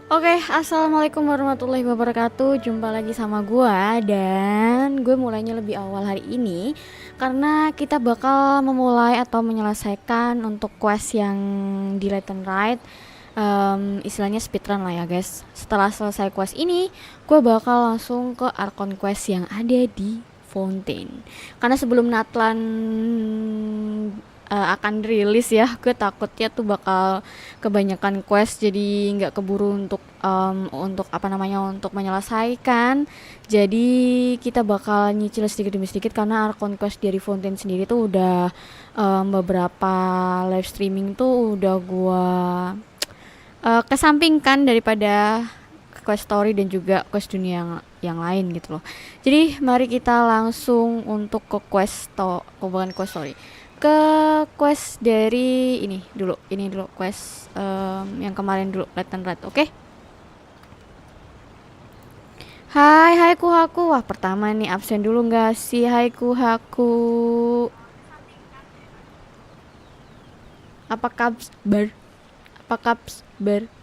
Oke, assalamualaikum warahmatullahi wabarakatuh. Jumpa lagi sama gua dan gue mulainya lebih awal hari ini karena kita bakal memulai atau menyelesaikan untuk quest yang di left and right. Istilahnya speedrun lah ya guys. Setelah selesai quest ini, gue bakal langsung ke Archon quest yang ada di Fontaine. Karena sebelum Natlan akan rilis ya, gue takutnya tuh bakal kebanyakan quest jadi nggak keburu untuk apa namanya untuk menyelesaikan. Jadi kita bakal nyicil sedikit demi sedikit karena Archon quest dari Fontaine sendiri tuh udah beberapa live streaming tuh udah gua kesampingkan daripada quest story dan juga quest dunia yang lain gitu loh. Jadi mari kita langsung untuk ke bukan quest story, ke quest dari ini dulu quest yang kemarin dulu left and right. Oke. Hai kuhaku. Wah, pertama nih absen dulu nggak sih? Hai kuhaku. Apa kabar?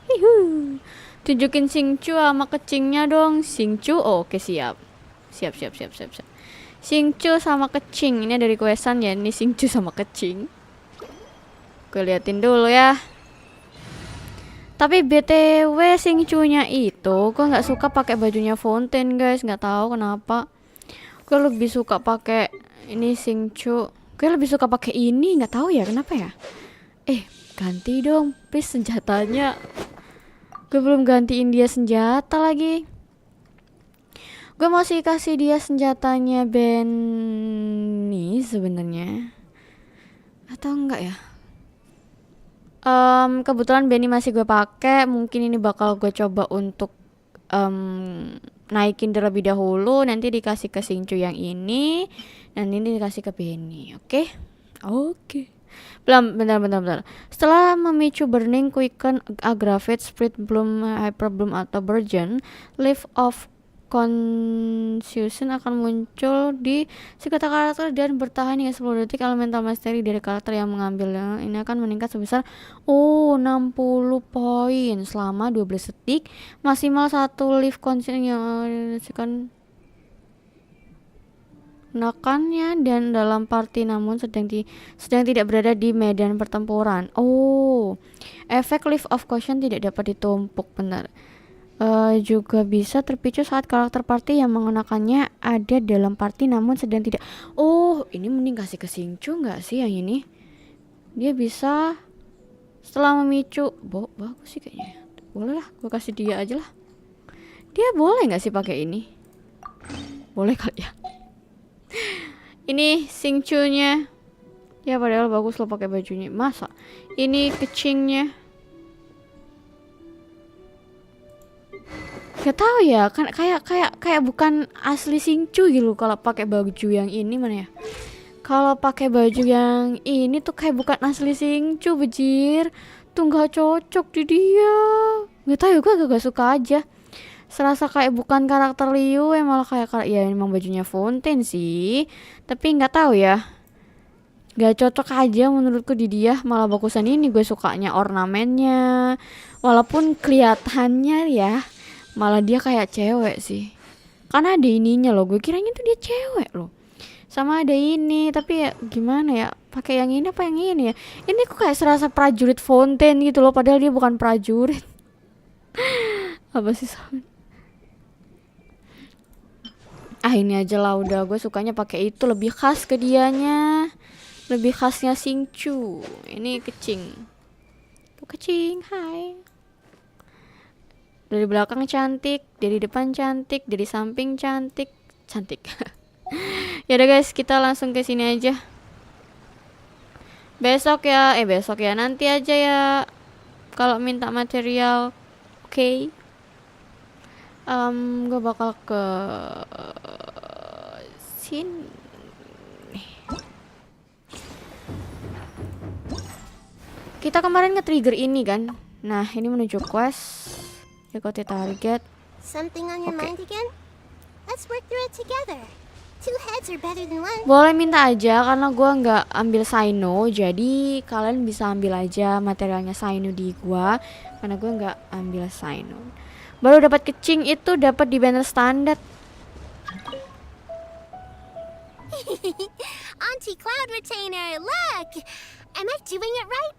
Hihu. Tunjukin Singchu sama kecingnya dong. Singchu, oke siap. Siap. Singchu sama kecing. Ini dari questan ya. Ini Singchu sama kecing. Gue liatin dulu ya. Tapi BTW Singchu-nya itu gue nggak suka pakai bajunya Fontaine guys. Nggak tahu kenapa. Gue lebih suka pakai ini Singchu. Gue lebih suka pakai ini. Nggak tahu ya kenapa ya. Ganti dong please senjatanya. Gue belum gantiin dia senjata lagi. Gue masih kasih dia senjatanya Benny sebenarnya. Atau enggak ya? Kebetulan Benny masih gue pakai. Mungkin ini bakal gue coba untuk naikin terlebih dahulu. Nanti dikasih ke Singchu yang ini. Dan ini dikasih ke Benny. Oke. Bentar. Setelah memicu burning, quicken, aggravate, spread, bloom, hyper bloom atau burgeon, leaf of confusion akan muncul di sekitar karakter dan bertahan hingga 10 detik. Elemental mastery dari karakter yang mengambilnya ini akan meningkat sebesar 60 poin selama 12 detik. Maksimal 1 leaf confusion yang dirasakan gunakannya dan dalam party namun sedang tidak berada di medan pertempuran. Efek Leaf of Caution tidak dapat ditumpuk. Benar. Juga bisa terpicu saat karakter party yang mengenakannya ada dalam party namun sedang tidak. Ini mending kasih ke Singchu nggak sih yang ini? Dia bisa setelah memicu. Bagus sih kayaknya. Boleh lah, gue kasih dia aja lah. Dia boleh nggak sih pakai ini? Boleh kali ya. Ini Singchu-nya. Ya padahal bagus lo pakai bajunya. Masa? Ini kecingnya. Gak tahu ya, kan kayak bukan asli Singchu gitu kalau pakai baju yang ini mana ya? Kalau pakai baju yang ini tuh kayak bukan asli Singchu, bejir. Tuh nggak cocok di dia. Gak tahu ya, gue gak suka aja. Serasa kayak bukan karakter Liu, malah kayak ya emang bajunya Fontaine sih. Tapi nggak tahu ya. Gak cocok aja menurutku di dia. Malah bagusan ini gue sukanya ornamennya. Walaupun kelihatannya ya malah dia kayak cewek sih. Karena ada ininya loh. Gue kiranya tuh dia cewek loh. Sama ada ini, tapi ya gimana ya? Pakai yang ini apa yang ini ya? Ini kok kayak serasa prajurit Fontaine gitu loh, padahal dia bukan prajurit. Apa sih sama? Ini aja lah udah, gue sukanya pakai itu, lebih khas ke dianya, lebih khasnya Singchu. Ini kecing. Tuh kecing, hai. Dari belakang cantik, dari depan cantik, dari samping cantik. Ya udah guys, kita langsung ke sini aja. Besok ya, nanti aja ya. Kalau minta material, oke. Gue bakal ke sini. Kita kemarin nge-trigger ini kan. Nah, ini menuju quest. Ikuti target. Something on your mind again? Let's work through it together. Two heads are better than one. Boleh minta aja karena gua nggak ambil Saino, jadi kalian bisa ambil aja materialnya Saino di gua karena gua nggak ambil Saino. Baru dapat kecing itu dapat di banner standar. Auntie Cloud Retainer, look! Am I doing it right?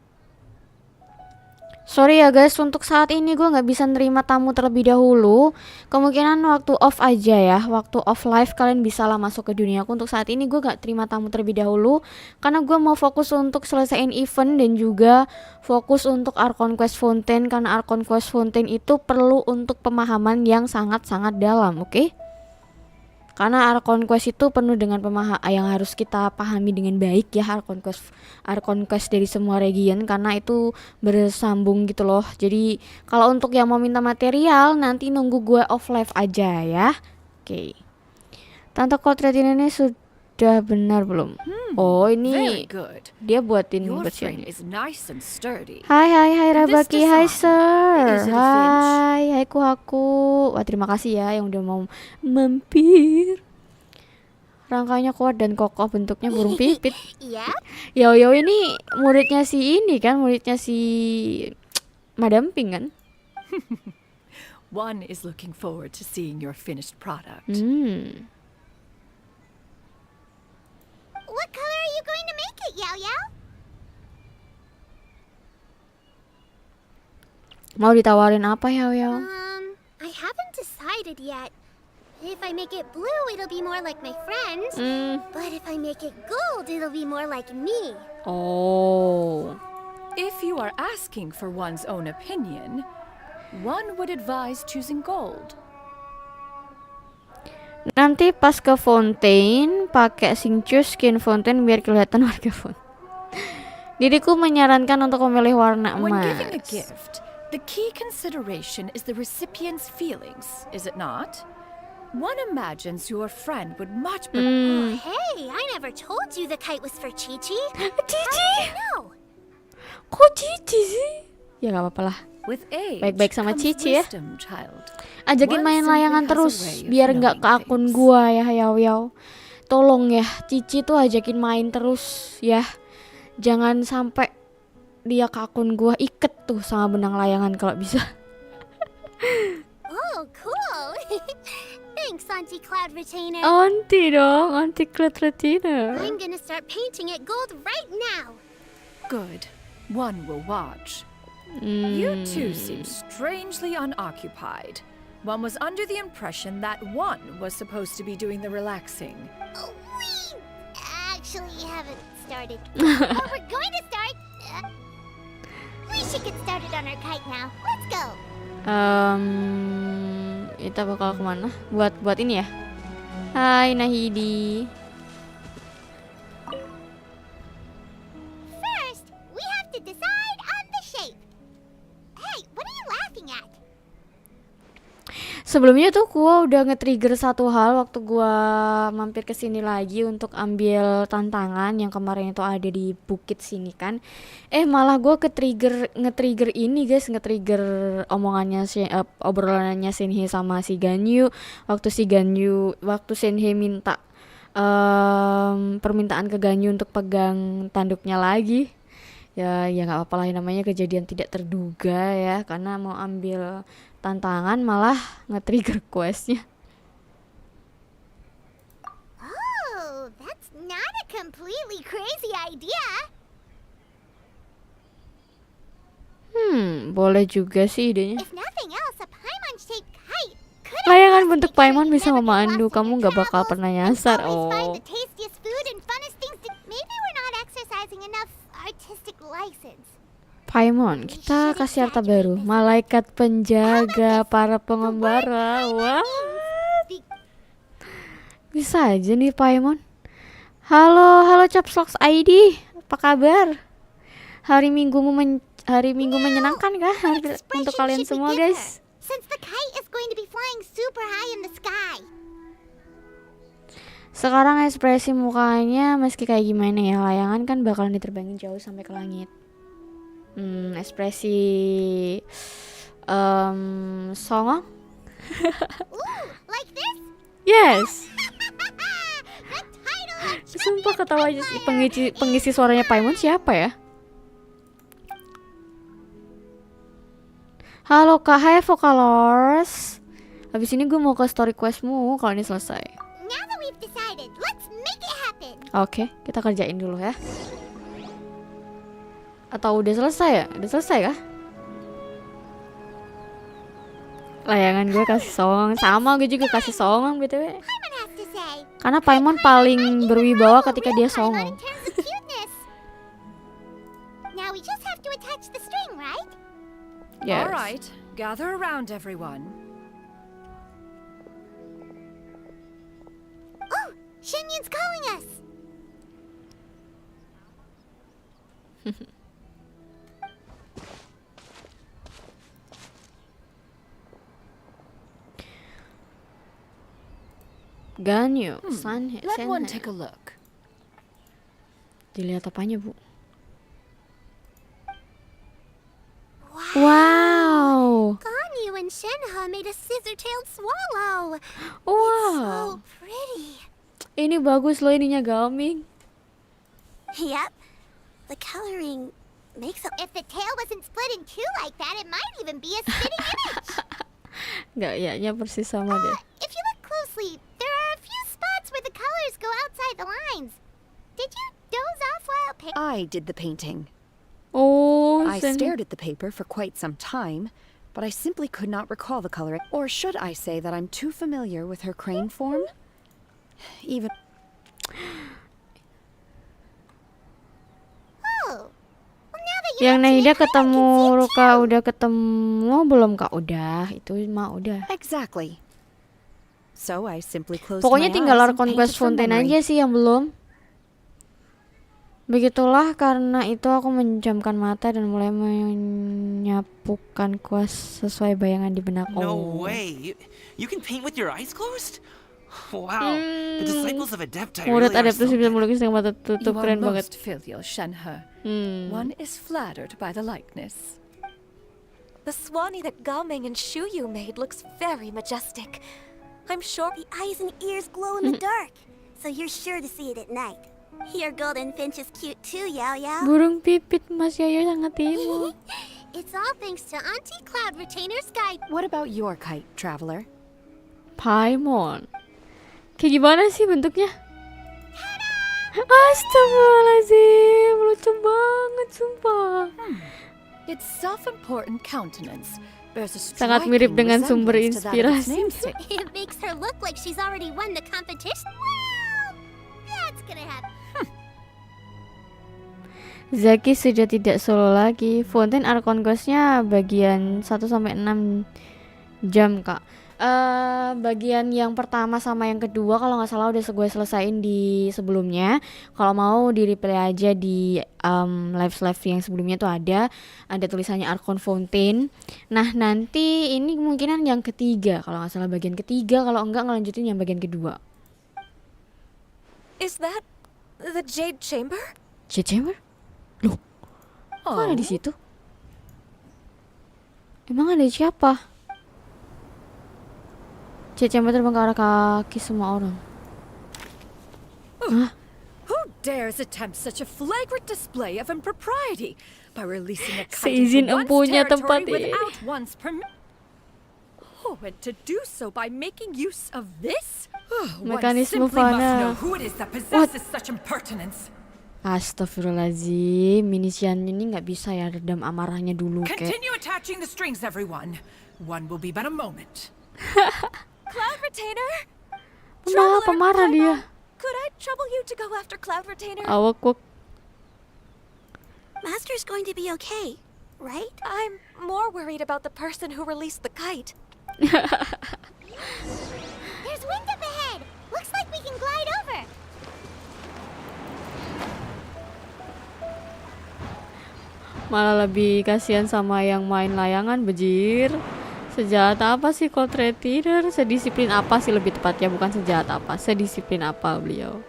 Sorry ya guys, untuk saat ini gue nggak bisa nerima tamu terlebih dahulu. Kemungkinan waktu off aja ya, waktu off live kalian bisa lah masuk ke duniaku. Untuk saat ini gue nggak terima tamu terlebih dahulu karena gue mau fokus untuk selesaiin event dan juga fokus untuk Archon Quest Fontaine karena Archon Quest Fontaine itu perlu untuk pemahaman yang sangat-sangat dalam, oke? Karena Archon Quest itu penuh dengan yang harus kita pahami dengan baik ya, Archon Quest dari semua region karena itu bersambung gitu loh. Jadi kalau untuk yang mau minta material nanti nunggu gue off live aja ya. Oke. Tante Kotret ini sudah benar belum? Oh ini dia buatin versionnya. Hai Rabaki, hai sir. Hai Kuhaku. Wah terima kasih ya yang udah mau mampir. Rangkanya kuat dan kokoh, bentuknya burung pipit. Yo ini muridnya si Madam Pink kan? One is looking forward to seeing your finished product. What color are you going to make it, Yao Yao? Mau ditawarin apa ya? I haven't decided yet. If I make it blue, it'll be more like my friends. But if I make it gold, it'll be more like me. Oh. If you are asking for one's own opinion, one would advise choosing gold. Nanti pas ke Fontaine pakai Singchu skin Fontaine biar kelihatan warga Fontaine. Diriku menyarankan untuk memilih warna emas. When giving a gift, the key consideration is the recipient's feelings, is it not? One imagines your friend would much prefer. Hey, I never told you the kite was for Chi-Chi. Cici? No. Kok Cici sih? Ya gak apa-apa lah. Baik-baik sama Cici ya. Ajakin main layangan terus biar nggak ke akun gua ya Yao. Tolong ya, Cici tuh ajakin main terus ya. Jangan sampai dia ke akun gua, iket tuh sama benang layangan kalau bisa. Oh, cool. Thanks, Auntie Cloud Retainer. Auntie dong, Auntie Cloud Retainer. I'm gonna start painting it gold right now. Good. One will watch. You two seem strangely unoccupied. One was under the impression that one was supposed to be doing the relaxing. We actually haven't started. Oh, we're going to start. We should get started on our kite now. Let's go. Kita bakal kemana? Buat ini ya. Hai Nahidi. First, we have to decide on the shape. Hey, what are you laughing at? Sebelumnya tuh gua udah nge-trigger satu hal waktu gua mampir ke sini lagi untuk ambil tantangan yang kemarin itu ada di bukit sini kan. Malah gua nge-trigger ini guys, nge-trigger omongannya obrolannya Shinhe sama si Ganyu waktu Shinhe minta permintaan ke Ganyu untuk pegang tanduknya lagi. Ya nggak apa-apa lah, namanya kejadian tidak terduga ya, karena mau ambil tantangan malah nge-trigger questnya. Oh, that's not a completely crazy idea. Boleh juga sih idenya. If nothing else, a Paimon-shaped kite could have Layangan lasted bentuk the train Paimon bisa never get memandu, lost in kamu your nggak bakal travels, pernah and nyasar. always find Oh. the tastiest food and funnest things to... Maybe we're not exercising enough artistic license. Paimon, kita kasih harta baru, malaikat penjaga para pengembara. Wah, bisa aja nih Paimon. Halo Capslox ID, apa kabar? Hari minggumu menyenangkan kah untuk kalian semua guys? Since the kite is going to be flying super high in the sky. Sekarang ekspresi mukanya meski kayak gimana ya, layangan kan bakalan diterbangin jauh sampai ke langit. Ekspresi songong? Ooh, like this? Yes. tahu aja sih pengisi suaranya Paimon siapa ya? Halo Kak, hai Vocalors. Habis ini gue mau ke story questmu kalau ini selesai. Now that we've decided, let's make it happen. Oke, kita kerjain dulu ya. Atau udah selesai ya? Udah selesai kah? Layangan gue kasih songong, sama gue juga kasih songong BTW. Paimon has to say. Karena Paimon paling berwibawa ketika dia songong. In terms of cuteness. Now we just have to attach the string, right? Yes. All right, gather around, everyone. Oh, Shenyun's calling us. Ganyu, Sanhe, Let one Senhe. take a look. Dilihat apanya, Bu? Wow. Ganyu and Shenhe made a scissor-tailed swallow. Wow. So pretty. Ini bagus loh ininya gaming. Yep. The coloring makes it. If the tail wasn't split in two like that, it might even be a spitting image. Nggak, ya persis sama deh. If you look closely, there are a few spots where the colors go outside the lines. Did you doze off while picking? I did the painting. Oh, I Senhe. stared at the paper for quite some time, but I simply could not recall the color. Or should I say that I'm too familiar with her crane form? Even Oh. Well, now that you Yang mention Naida it, I can ketemu see it Ruka too. udah ketemu belum Kak? Udah, itu mah udah. exactly. So I simply closed Pokoknya my tinggal eyes and Archon painted Quest from Fontaine memory. aja sih yang belum. Begitulah, karena itu aku menjamkan mata dan mulai menyapukan quest sesuai bayangan di benak. No Oh. way. You can paint with your eyes closed? Wow. The disciples of Adepti Murid really are adaptasi bisa something. melukis dengan mata tutup, You are keren banget. most filial, Shenhe. One is flattered by the likeness. The swanee that Gaming and Shuyu made looks very majestic. I'm sure The eyes and ears glow in the dark, so you're sure to see it at night. Your golden finch is cute too, Yao Yao. Burung pipit Mas Yayo sangat imut. It's all thanks to Auntie Cloud Retainer's guide. What about your kite, traveler? Paimon. Kayak gimana sih bentuknya? Astagfirullahaladzim, lucu banget sumpah. Its self-important countenance bears a Sangat mirip striking dengan sumber resemblance to that of its inspirasi. namesake. It makes her look like she's already won the competition. Well, that's gonna happen. Zaki sudah tidak solo lagi. Fontaine Archon Quest-nya bagian 1-6 jam, Kak. Bagian yang pertama sama yang kedua kalau nggak salah udah gue selesain di sebelumnya. Kalau mau di replay aja di live yang sebelumnya tuh ada tulisannya Archon Fontaine. Nah nanti ini kemungkinan yang ketiga kalau nggak salah, bagian ketiga, kalau enggak ngelanjutin yang bagian kedua. is that the Jade Chamber? Jade Chamber? Loh, kok ada di situ? Emang ada siapa? Jade Chamber terbang ke arah kaki semua orang. Hah? Who dares attempt such a flagrant display of impropriety by releasing a kite Seizin into one's empunya tempat territory ini. without one's permission? Oh, and to do so by making use of this? One Mekanisme simply must fana. know who it is that possesses such impertinence. Astagfirullahaladzim, Minisian ini nggak bisa ya redam amarahnya dulu kayak. Continue attaching the strings, everyone. One will be but a moment. Cloud Retainer? Pemarah dia. Could I trouble you to go after Cloud Retainer? Awak kok. Master's going to be okay, right? I'm more worried about the person who released the kite. There's wind up ahead. Looks like we can glide over. Malah lebih kasihan sama yang main layangan, bejir. Sejahat apa sih Cold Retailer? Sedisiplin apa sih lebih tepatnya, bukan sejahat apa, sedisiplin apa beliau?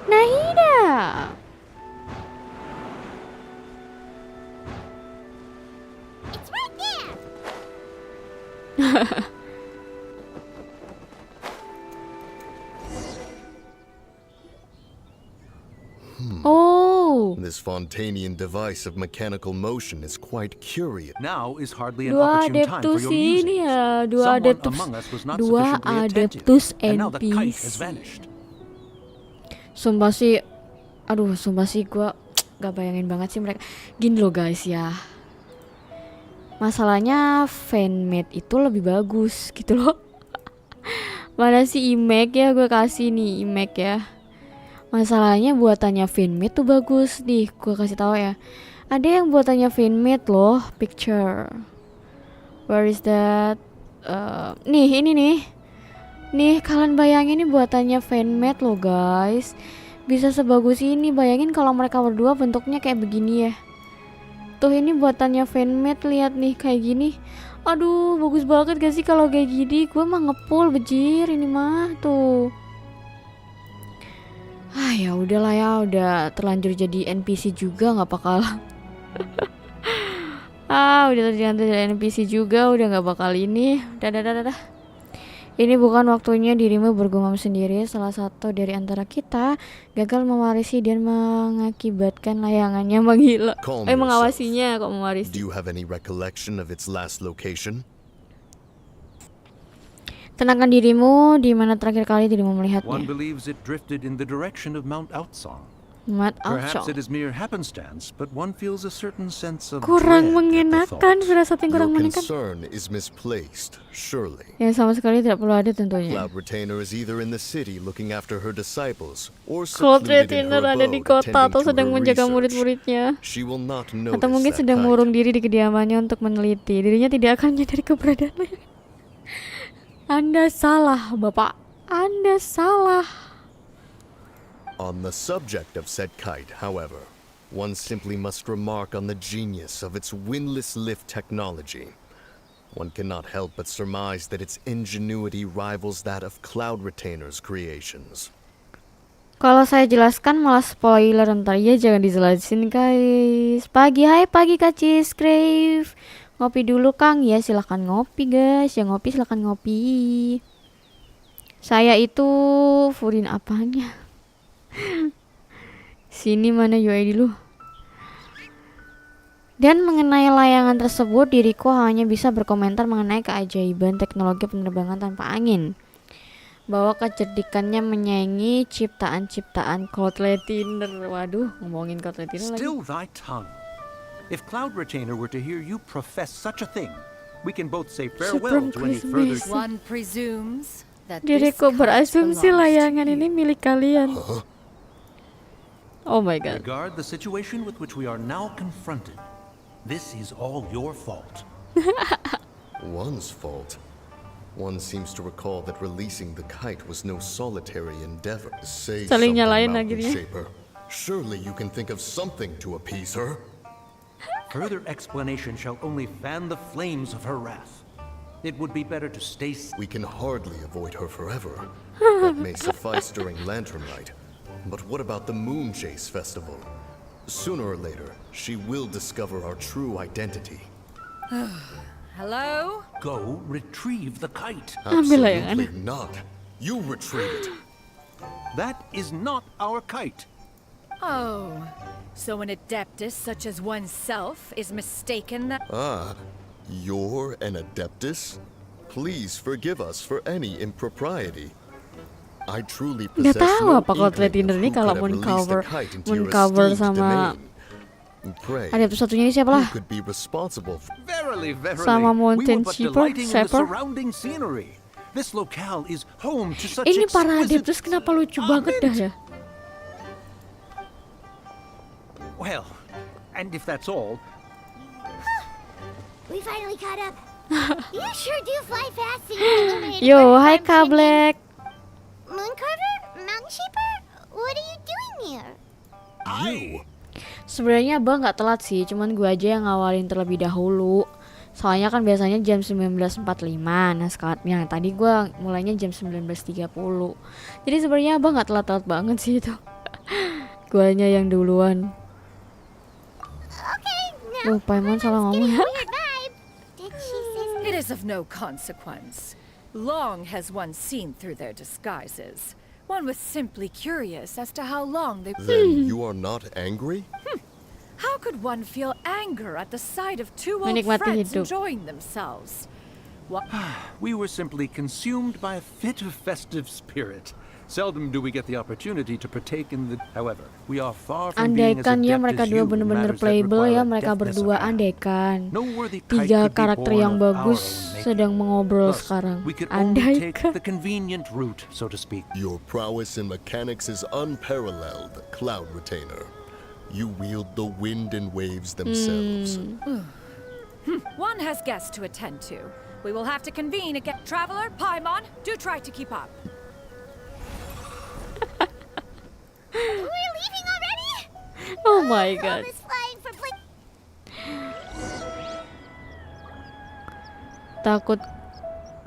Nahida. It's right there. This Fontainian device of mechanical motion is quite curious. Now is hardly an Dua opportune time for adeptus your musing. ini ya, dua Someone adeptus, among us was not dua sufficiently attentive, adeptus and now the kite NPC. has vanished. Sumpah sih, aduh sumpah sih gue gak bayangin banget sih mereka. Gini loh guys ya, masalahnya fanmade itu lebih bagus gitu loh. Mana sih image ya, gue kasih nih image ya. Masalahnya buatannya fanmade tuh bagus nih, gue kasih tahu ya. Ada yang buatannya fanmade loh, picture. Where is that? Nih ini nih. Nih kalian bayangin ini buatannya fanmade loh guys. Bisa sebagus ini, bayangin kalau mereka berdua bentuknya kayak begini ya. Tuh ini buatannya fanmade, lihat nih kayak gini. Aduh bagus banget gak sih kalau kayak gini. Gue mah ngepul bejir ini mah tuh. Ah ya udahlah ya, udah terlanjur jadi NPC juga nggak bakal. Udah terlanjur jadi NPC juga, udah nggak bakal ini. Dadah. Ini bukan waktunya dirimu bergumam sendiri. Salah satu dari antara kita gagal mewarisi dan mengakibatkan layangannya menghilang. Mengawasinya kok mewarisi. Do you have any recollection of its last location? Tenangkan dirimu, di mana terakhir kali dirimu One melihatnya? believes it drifted in the direction of Mount Outsong. Mat Perhaps Archon. it is mere happenstance, but one feels a certain sense of Kurang dread at the mengenakan, thought. firasat yang kurang Your mengenakan. concern is misplaced, surely. Yang sama sekali tidak perlu ada tentunya. Cloud Retainer is either in the city looking after her disciples, or Cloud secluded in her Retainer ada di abode kota atau attending to sedang her menjaga research. murid-muridnya. She will not notice Atau mungkin that sedang kite. mengurung diri di kediamannya untuk meneliti. Dirinya tidak akan menyadari keberadaannya. Anda salah, Bapak. Anda salah. On the subject of said kite, however, one simply must remark on the genius of its windless lift technology. One cannot help but surmise that its ingenuity rivals that of Cloud Retainer's creations. Kalau saya jelaskan malah spoiler, ntar ya jangan dijelasin guys. Hai pagi Kak Subcribe. Ngopi dulu Kang, ya silahkan ngopi guys. Yang ngopi silahkan ngopi. Saya itu Furin apanya? Sini mana UI dulu. Dan mengenai layangan tersebut, diriku hanya bisa berkomentar mengenai keajaiban teknologi penerbangan tanpa angin, bahwa kecerdikannya menyaingi ciptaan-ciptaan Cloud Retainer. Waduh, ngomongin Cloud Retainer lagi. Still thy tongue. If Cloud Retainer were to hear you profess such a thing, we can both say farewell to any further. One presumes that this Diriku kite berasumsi belongs to layangan you. ini milik kalian. Oh my god. Regard the situation with which we are now confronted. This is all your fault. One's fault. One seems to recall that releasing the kite was no solitary endeavor. Say Saling something, nyalain Mountain akhirnya. Shaper. Surely you can think of something to appease her. Further explanation shall only fan the flames of her wrath. It would be better to stay. We can hardly avoid her forever. That may suffice during Lantern Night. But what about the Moon Chase Festival? Sooner or later, she will discover our true identity. Hello? Go retrieve the kite. Ambil layangan. Absolutely not. You retrieve it. That is not our kite. Oh, so an adeptus such as oneself is mistaken that... Ah, you're an Adeptus? Please forgive us for any impropriety. I truly Nggak possess tahu no apa Cloud inkling Retainer of ini who kalau could have released the kite into your cover esteemed sama domain. Pray, ada satunya ini siapa lah? who could be responsible for Verily, verily. Sama We Mountain were but Shepherd, delighting in the Shepherd. surrounding scenery. This locale is home to such Ini para exquisite... adeptus kenapa lucu banget dah ya? Well, and if that's all, We finally caught up. You sure do fly fast in your illuminated Yo, hai uniform, Kak Sydney. Black. Mooncarver? Mountain Shaper? What are you doing here? you. Sebenarnya Abang nggak telat sih, cuman gue aja yang ngawalin terlebih dahulu. Soalnya kan biasanya jam 19.45. Nah sekarang yang tadi gue mulainya jam 19.30. Jadi sebenarnya Abang nggak telat-telat banget sih itu. Guanya yang duluan. Okay, now Paimon salah ngomong ya. weird vibe. Did she say It is of no consequence. Long has one seen through their disguises. One was simply curious as to how long they... Then you are not angry? How could one feel anger at the sight of two old Menikmati friends hidup. enjoying themselves? What? We were simply consumed by a fit of festive spirit. Seldom do we get the opportunity to partake in the... However, we are far from being as Andaikan ya adept mereka as dua you in bener-bener matters that playable require ya a mereka deftness berdua. of hand. Andaikan No worthy kite 3 could be karakter born yang of our bagus own making. sedang mengobrol Thus, sekarang. we could only take Andaikan. the convenient route, so to speak. Your prowess in mechanics is unparalleled, Cloud Retainer. You wield the wind and waves themselves. One has guests to attend to. We will have to convene again. Traveler, Paimon, do try to keep up. We're leaving already? Oh my god. Almost flying for blink. Takut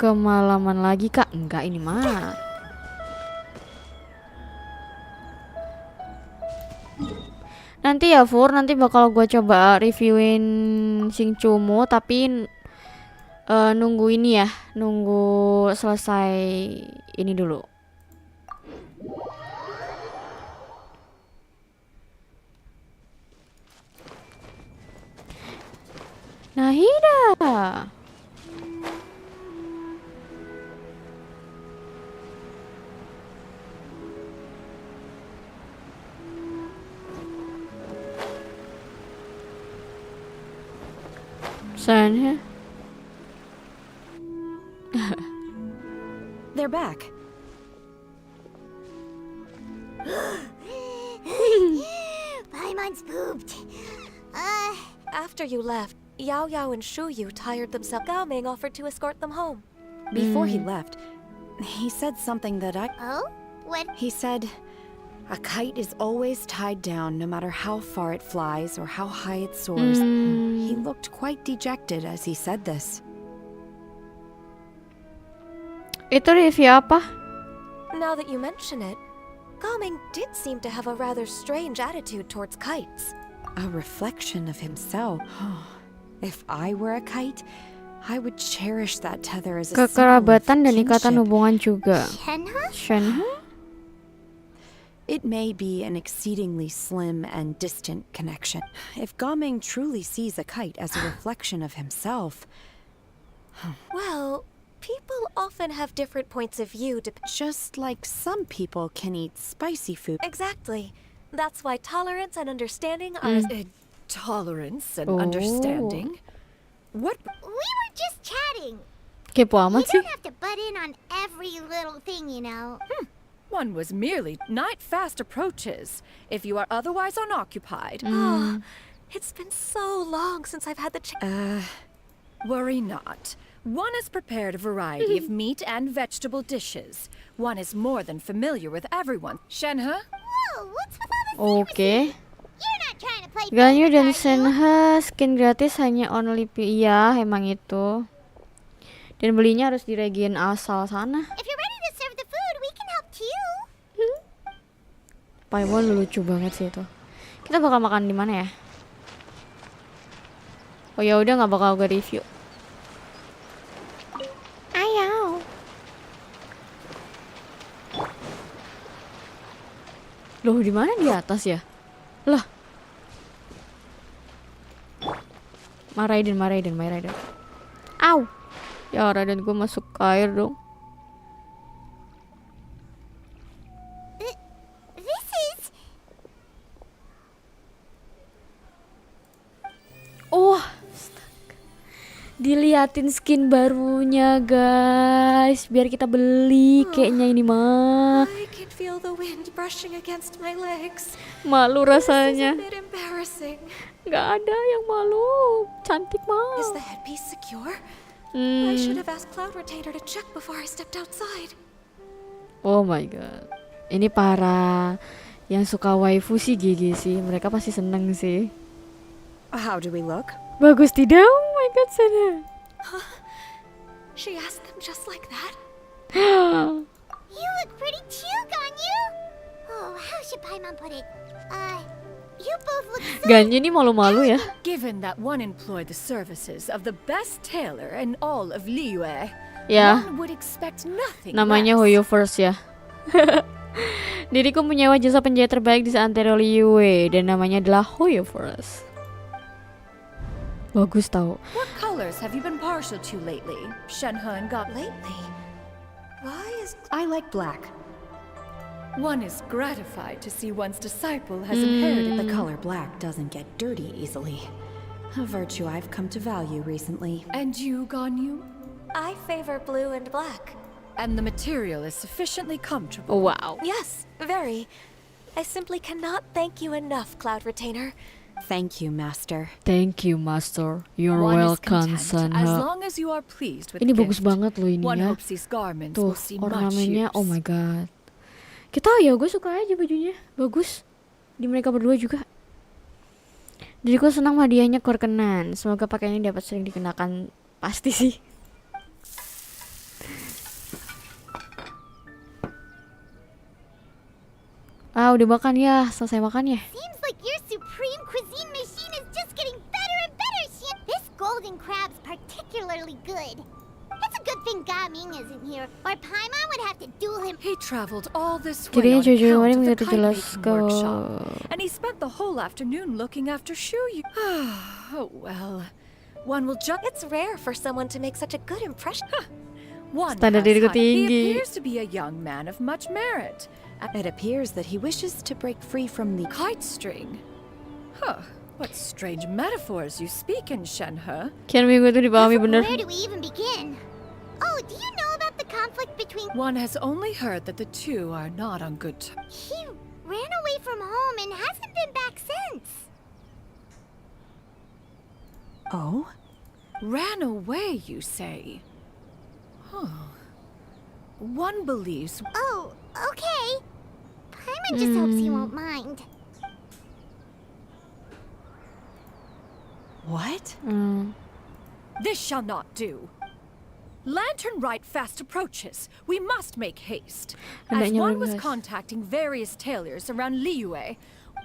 kemalaman lagi kak? Enggak, ini mah. Nanti ya Fur, nanti bakal gue coba reviewin Sing Cumu, tapi nunggu ini ya, nunggu selesai ini dulu. Nahida. Sana. They're back. Paimon's pooped. After you left, Yao Yao and Shu Yu tired themselves. Gao Ming offered to escort them home. Before he left, he said something that I... Oh? What? He said, a kite is always tied down no matter how far it flies or how high it soars. He looked quite dejected as he said this. Itu review apa? Now that you mention it, Gao Ming did seem to have a rather strange attitude towards kites. A reflection of himself. If I were a kite, I would cherish that tether as a symbol of Kekerabatan dan ikatan kinship. hubungan juga. Shenhe? Shenhe? It may be an exceedingly slim and distant connection. If Gaming truly sees a kite as a reflection of himself, Well, people often have different points of view. just like some people can eat spicy food. Exactly. That's why tolerance and understanding are. Tolerance and Oh. understanding. What? We were just chatting. Kepo You amat sih. don't have to butt in on every little thing, you know. One was merely night fast approaches. If you are otherwise unoccupied, Oh, it's been so long since I've had the chance. worry not. One has prepared a variety of meat and vegetable dishes. One is more than familiar with everyone. Shenhe? Whoa, what's with all this Oke. secrecy? You're not trying to play Ganyu dan favorites, are you? Shenhe skin gratis hanya only iya emang itu. Dan belinya harus di region asal sana. If you're ready to serve the food, we can help too. Paimon lucu banget sih itu. Kita bakal makan di mana ya? Oh ya udah nggak bakal gue review. Ayo. Loh di mana di atas ya? Lah. Maraiden. Au. Ya Raiden gue masuk air dong. This is... Oh, astaga. Diliatin skin barunya guys, biar kita beli kayaknya ini mah. I can feel the wind brushing against my legs. Malu This is a rasanya. bit embarrassing. Nggak ada yang malu, cantik mah. Is the headpiece secure? I should Hmm. have asked Cloud Retainer to check before I stepped outside. Oh my god, ini para yang suka waifu sih GG sih, mereka pasti seneng sih. How do we look? Bagus tidak? Oh my god, sana. She asked them just like that. You look pretty too, Ganyu. Oh, how should Paimon put it? You both look so... Ganyu ini malu-malu ya. Given that one employed the services of the best tailor in all of Liyue, Ya, one would expect nothing namanya less. Hoyo First ya. Diriku menyewa jasa penjahit terbaik di seantero Liyue dan namanya adalah Hoyo Forest. Bagus tau. What colors have you been partial to lately? Shenhe and Ga. Lately, why is... I like black. One is gratified to see one's disciple has inherited The color black doesn't get dirty easily. A virtue I've come to value recently. And you, Ganyu? I favor blue and black. And the material is sufficiently comfortable. Oh, wow. Yes, very. I simply cannot thank you enough, Cloud Retainer. Thank you, Master. Thank you, Master. You're One is welcome, content as Sanha. long as you are pleased with Ini the bagus gift. banget loh ini One ya. hopes these garments Tuh, will see much ornamennya, use. oh my god. Kita ya, gue suka aja bajunya, bagus. Di mereka berdua juga. Diriku senang hadiahnya kenan. Semoga pakaian ini dapat sering dikenakan. Pasti sih. Ah, udah makan ya, selesai makan ya. Seems like your supreme cuisine machine is just getting better and better, Shin. This golden crab's particularly good. It's a good thing Gaming isn't here, or Paimon would have to duel him. He traveled all this Jadinya way on Jojo account Mari of the mengikuti jelas kite-making ke workshop. And he spent the whole afternoon looking after Shuyu. Oh well. One will just... It's rare for someone to make such a good impression. One Standar has diriku height. He tinggi. appears to be a young man of much merit. It appears that he wishes to break free from the... Kite string? Huh. What strange metaphors you speak in, Shenhe. Kian minggu itu dipahami bener. Where do we even begin? Oh, do you know about the conflict between... One has only heard that the two are not on good terms. He ran away from home and hasn't been back since. Oh? Ran away, you say? Huh. One believes... Oh, okay. Paimon just hopes he won't mind. What? This shall not do. Lantern Rite fast approaches. We must make haste. As Hendaknya one was lebih fast. contacting various tailors around Liyue,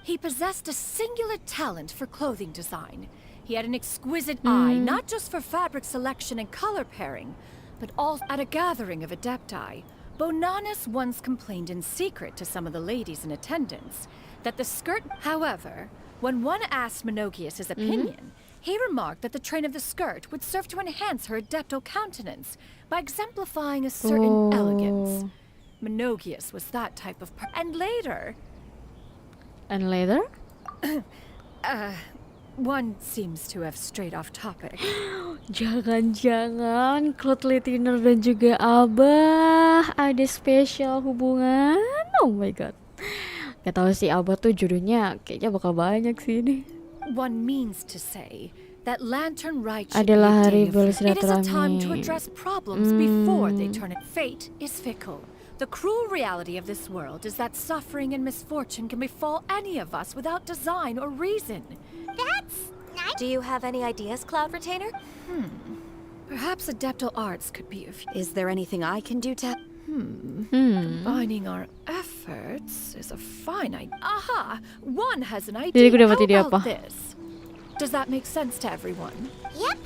he possessed a singular talent for clothing design. He had an exquisite eye, not just for fabric selection and color pairing, but also at a gathering of adepti. Bonanis once complained in secret to some of the ladies in attendance that the skirt, however, when one asked Menogius' opinion, he remarked that the train of the skirt would serve to enhance her adeptal countenance by exemplifying a certain elegance. Menogius was that type of and later, And later? one seems to have strayed off topic. Jangan-jangan Cloud Retainer dan juga Abah ada spesial hubungan. Oh my god. Gak tahu sih Abah tuh jodohnya kayaknya bakal banyak sih ini. One means to say that Lantern Rite should be Adalah a hari day of... It is a time to bersilaturahmi. address problems before they turn it. Fate is fickle. The cruel reality of this world is that suffering and misfortune can befall any of us without design or reason. That's nice. Do you have any ideas, Cloud Retainer? Perhaps adeptal arts could be of Is there anything I can do to... combining our efforts is a fine idea. Aha! One has an idea. Diriku dapat How ide about apa? this? Does that make sense to everyone? Yep.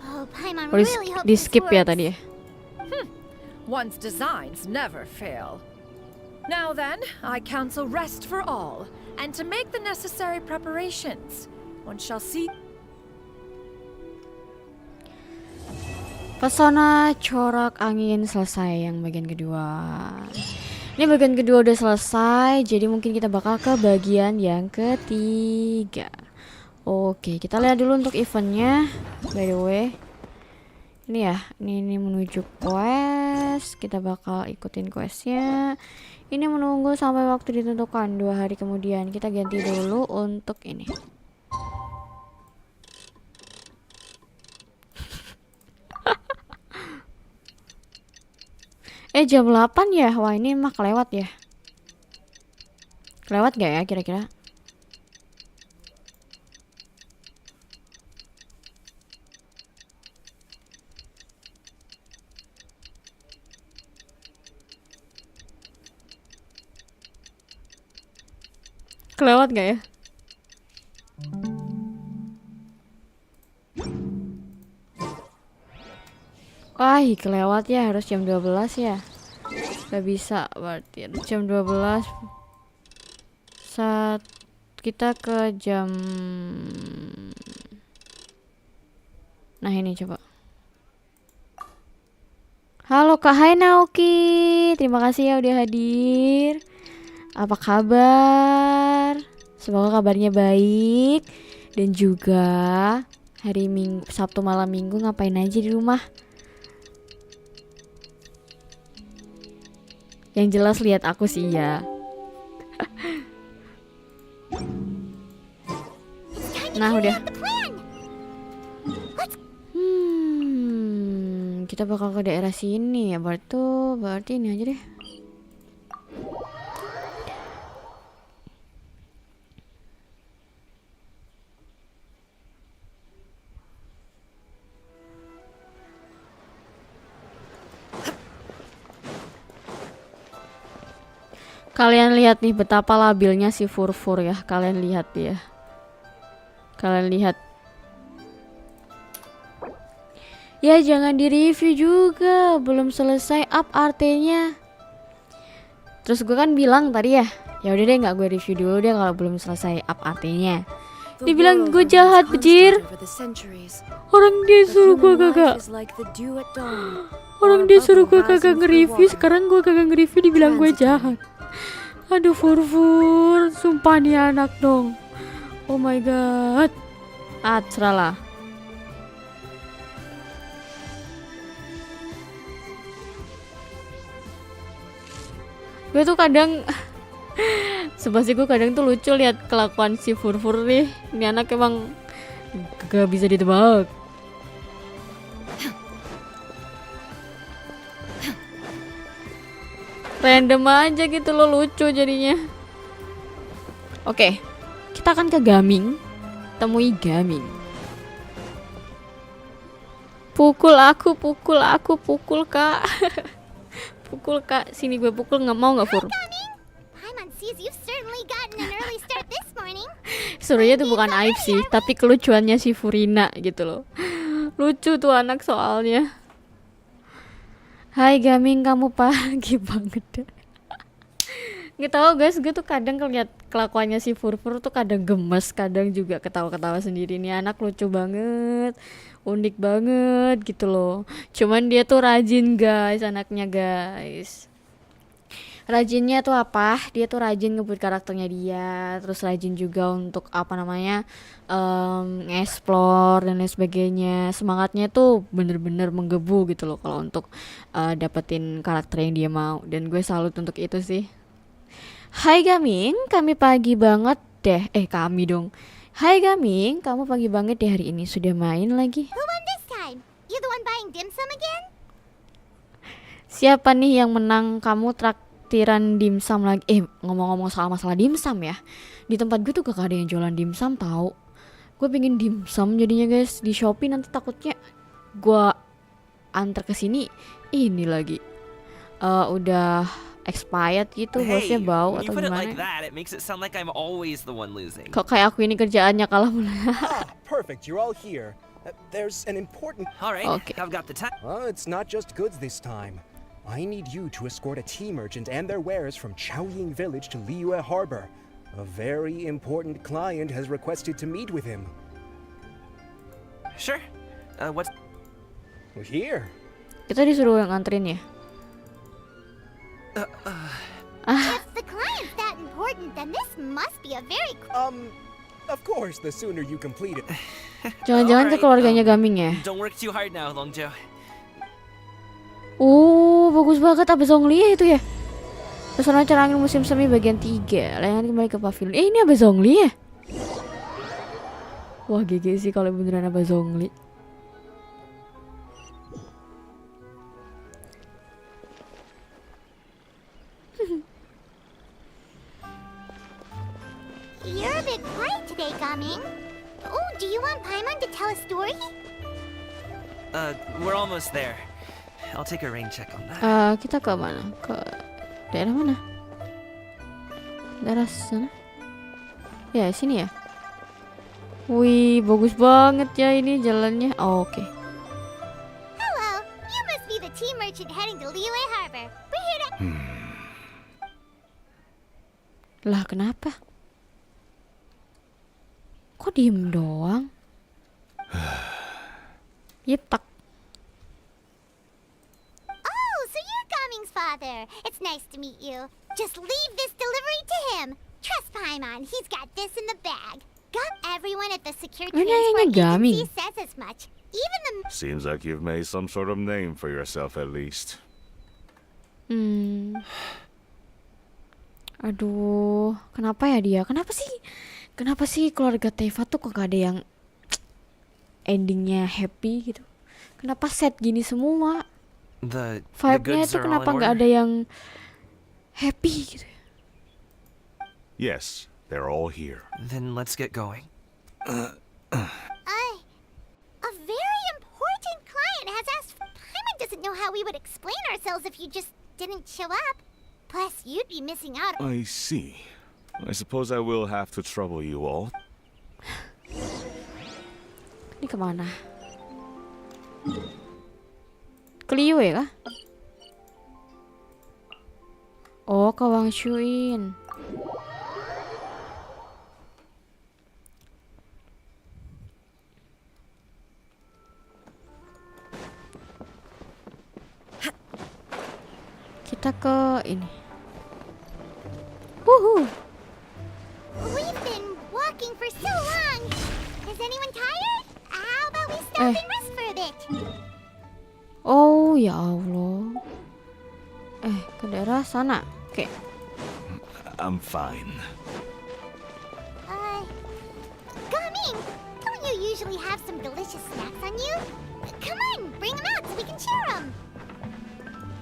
Oh, Paimon Oh, really hopes di this skip ya works. tadi ya. One's designs never fail. Now then, I counsel rest for all, and to make the necessary preparations. One shall see. Pesona corak angin selesai yang bagian kedua. Ini bagian kedua udah selesai, jadi mungkin kita bakal ke bagian yang ketiga. Oke, kita lihat dulu untuk eventnya. By the way, ini ya, ini menuju quest. Kita bakal ikutin questnya. Ini menunggu sampai waktu ditentukan 2 hari kemudian. Kita ganti dulu untuk ini. Jam 8 ya? Wah ini mah kelewat ya. Kelewat gak ya kira-kira? Kelewat gak ya? Wah, kelewat ya, harus jam 12 ya. Gak bisa berarti jam 12 saat kita ke jam. Nah ini coba. Halo Kak, hai Naoki, terima kasih ya udah hadir. Apa kabar? Semoga kabarnya baik. Dan juga hari Minggu, Sabtu malam Minggu ngapain aja di rumah? Yang jelas lihat aku sih ya. Nah udah. Kita bakal ke daerah sini ya, berarti ini aja deh. Kalian lihat nih betapa labilnya si Furfur ya. Kalian lihat ya. Kalian lihat. Ya jangan di-review juga, belum selesai up artinya. Terus gue kan bilang tadi ya, ya udah deh nggak gue review dulu deh kalau belum selesai up artinya. Dibilang gue jahat bejir. Orang dia suruh gue kagak. Orang dia suruh gue kagak nge-review, sekarang gue kagak nge-review dibilang gue jahat. Aduh Furfur, sumpah nih anak dong. Oh my god. Seralah. Gue tuh kadang sebasi gue kadang tuh lucu lihat kelakuan si Furfur nih. Ini anak emang gak bisa ditebak. Random aja gitu loh, lucu jadinya. Oke, kita akan ke Gaming. Temui Gaming. Pukul aku kak. Pukul kak, sini gue pukul, nggak mau nggak Fur? Sebenarnya itu bukan aib sih, tapi kelucuannya si Furina gitu loh. Lucu tuh anak soalnya. Hai Gaming, kamu pagi banget. Nggak tahu guys, gue tuh kadang ngeliat kelakuannya si Furfur tuh kadang gemes, kadang juga ketawa-ketawa sendiri. Nih anak lucu banget, unik banget gitu loh. Cuman dia tuh rajin guys, anaknya guys. Rajinnya tuh apa? Dia tuh rajin ngebut karakternya dia, terus rajin juga untuk apa namanya, explore dan lain sebagainya. Semangatnya tuh bener-bener menggebu gitu loh kalau untuk dapetin karakter yang dia mau. Dan gue salut untuk itu sih. Hai Gaming, kami pagi banget deh. Kami dong. Hai Gaming, kamu pagi banget deh hari ini. Sudah main lagi? Who won this time? You the one buying dim sum again? Siapa nih yang menang? Kamu traktiran dimsum lagi. Ngomong-ngomong soal masalah dimsum ya. Di tempat gue tuh gak ada yang jualan dimsum tahu. Gue pengen dimsum jadinya guys di Shopee, nanti takutnya gue antar ke sini ini lagi udah expired gitu, bosnya bau atau gimana? Kok kayak aku ini kerjaannya kalah mulu. Perfect, you're all here. There's an important... Alright, Okay. I've got the time. it's not just goods this time. I need you to escort a tea merchant and their wares from Chaoying Village to Liyue Harbor. A very important client has requested to meet with him. Sure. What's... Here. Kita disuruh yang nganterin ya. If the client's that important, then this must be a very... Of course, the sooner you complete it. Jangan-jangan ke keluarganya Gaming ya. Don't work too hard now, Longjo. Bagus banget Abah Zhongli ya itu ya. Pesona cerangin musim semi bagian 3. Layangan kembali ke pavilion. Ini Abah Zhongli ya. Wah GG sih kalau beneran Abah Zhongli. You're a bit quiet today, Gaming. Oh, do you want Paimon to tell a story? We're almost there. I'll take a rain check on that. Kita ke mana? Ke daerah mana? Daerah sana? Ya sini ya. Wih bagus banget ya ini jalannya. Oke. Hello, you must be the tea merchant heading heading to Liyue Harbor. We're here to... Lah kenapa? Kok diem doang? Yetak. Oh, so you're Gaming's father. It's nice to meet you. Just leave this delivery to him. Trust Paimon, he's got this in the bag. Everyone at the secure Ano transport yung Gaming? agency says as much. Even the... Seems like you've made some sort of name for yourself at least. Aduh, kenapa ya dia? Kenapa sih? Kenapa sih keluarga Teva tuh kok gak ada yang endingnya happy gitu? Kenapa sad gini semua? The Vibe-nya goods itu are all kenapa in nggak order? ada yang happy gitu? Yes, they're all here. Then let's get going. A very important client has asked... Paimon doesn't know how we would explain ourselves if you just didn't show up. Plus, you'd be missing out. I see. I suppose I will have to trouble you all. Ini kemana? Ke Liyue kah? Oh, ke Wang Shuin. Kita ke ini. Wuhu. We've been walking for so long. Is anyone tired? How about we stop and rest for a bit? Oh ya Allah. Ke daerah sana. Oke. I'm fine. Gaming, don't you usually have some delicious snacks on you? Come on, bring them out so we can share them.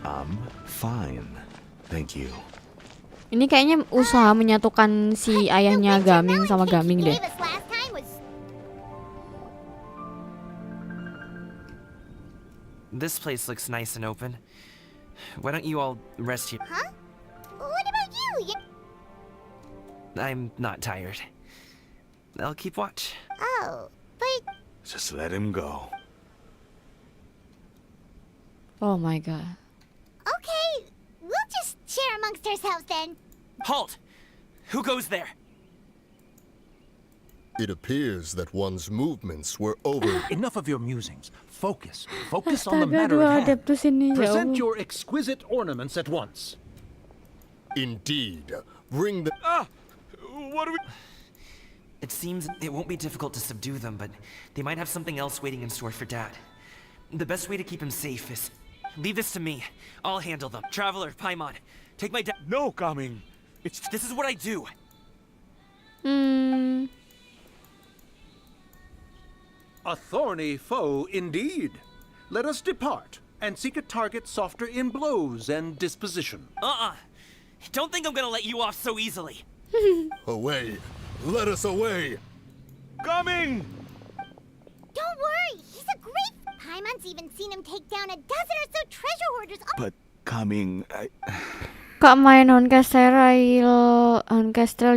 I'm fine. Thank you. Ini kayaknya usaha menyatukan si ayahnya Gaming sama Gaming deh. This place looks nice and open. Why don't you all rest here? Huh? What about you? I'm not tired. I'll keep watch. Oh, but... Just let him go. Oh my god. Okay, we'll just share amongst ourselves then. Halt! Who goes there? It appears that one's movements were over. Enough of your musings. Focus. Focus on the Astaga, matter dua at hand. adeptus ini ya Present Allah. your exquisite ornaments at once. Indeed. Bring the... What do we... It seems it won't be difficult to subdue them, but they might have something else waiting in store for Dad. The best way to keep him safe is... Leave this to me. I'll handle them. Traveler, Paimon, take my dad... No, coming. This is what I do. A thorny foe indeed. Let us depart and seek a target softer in blows and disposition. Don't think I'm gonna let you off so easily. Away. Let us away. Coming! Don't worry, he's a great... Paimon's even seen him take down a dozen or so treasure hoarders. But coming, Kak main Honkestrel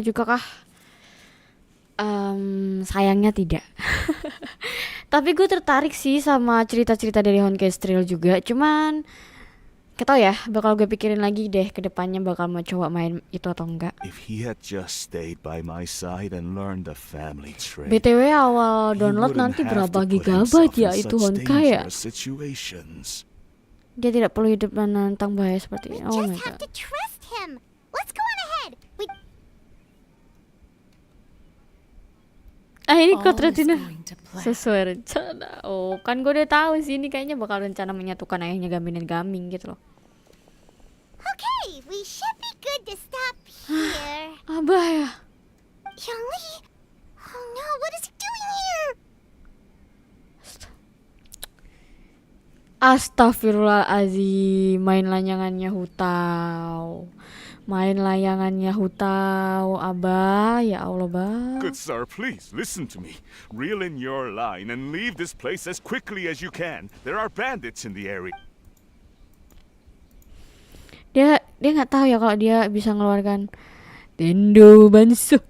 juga kah? Sayangnya tidak. Tapi gue tertarik sih sama cerita-cerita dari Honkestrel juga. Cuman gak tau ya, bakal gue pikirin lagi deh ke depannya bakal mau coba main itu atau enggak. if he had just stayed by my side and learned the family trait, BTW awal he download wouldn't nanti have berapa to put gigabyte himself ya in itu such Honka ya? dangerous situations. Dia tidak perlu hidup menantang bahaya seperti We ini. Oh my just have god. to trust him. Let's go on ahead. Ini All Kotratina is going to plan. sesuai rencana. Oh kan gue udah tahu sih ini kayaknya bakal rencana menyatukan ayahnya Gaming dan Gaming gitu loh. Okay, we should be good to stop here. Abah ya. Yongli? Oh no, what is he doing here? Astagfirullahaladzim, main layangannya hutau. Main layangannya hutau, Abah, ya Allah, Bah. Good sir, please listen to me. Reel in your line and leave this place as quickly as you can. There are bandits in the area. Dia nggak tahu ya kalau dia bisa ngeluarkan Dendo Banso.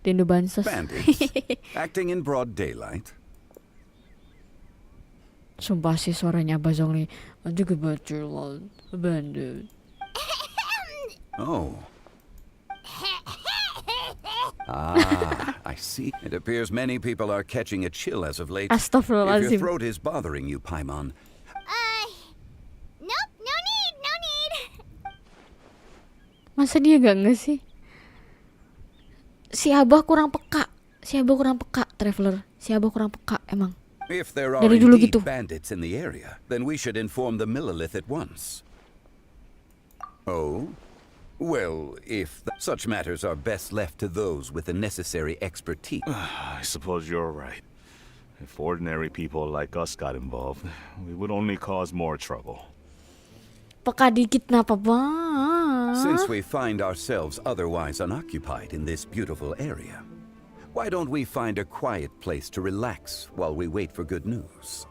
Dendo Bansos. Bandits acting in broad daylight. Sumpah sih suaranya Abah Zongli Aduh kebetulan abandoned. Oh. Ah, I see. It appears many people are catching a chill as of late. If your Astagfirullahaladzim. throat is bothering you, Paimon, Nope, no need, no need. Masa dia nggak sih? Si Abah kurang peka. Traveler. Si Abah kurang peka emang. if there are Dari dulu indeed gitu. bandits in the area, then we should inform the Millilith at once. Oh? Well, if such matters are best left to those with the necessary expertise. I suppose you're right. If ordinary people like us got involved, we would only cause more trouble. Peka dikit napa bang? Since we find ourselves otherwise unoccupied in this beautiful area, why don't we find a quiet place to relax while we wait for good news?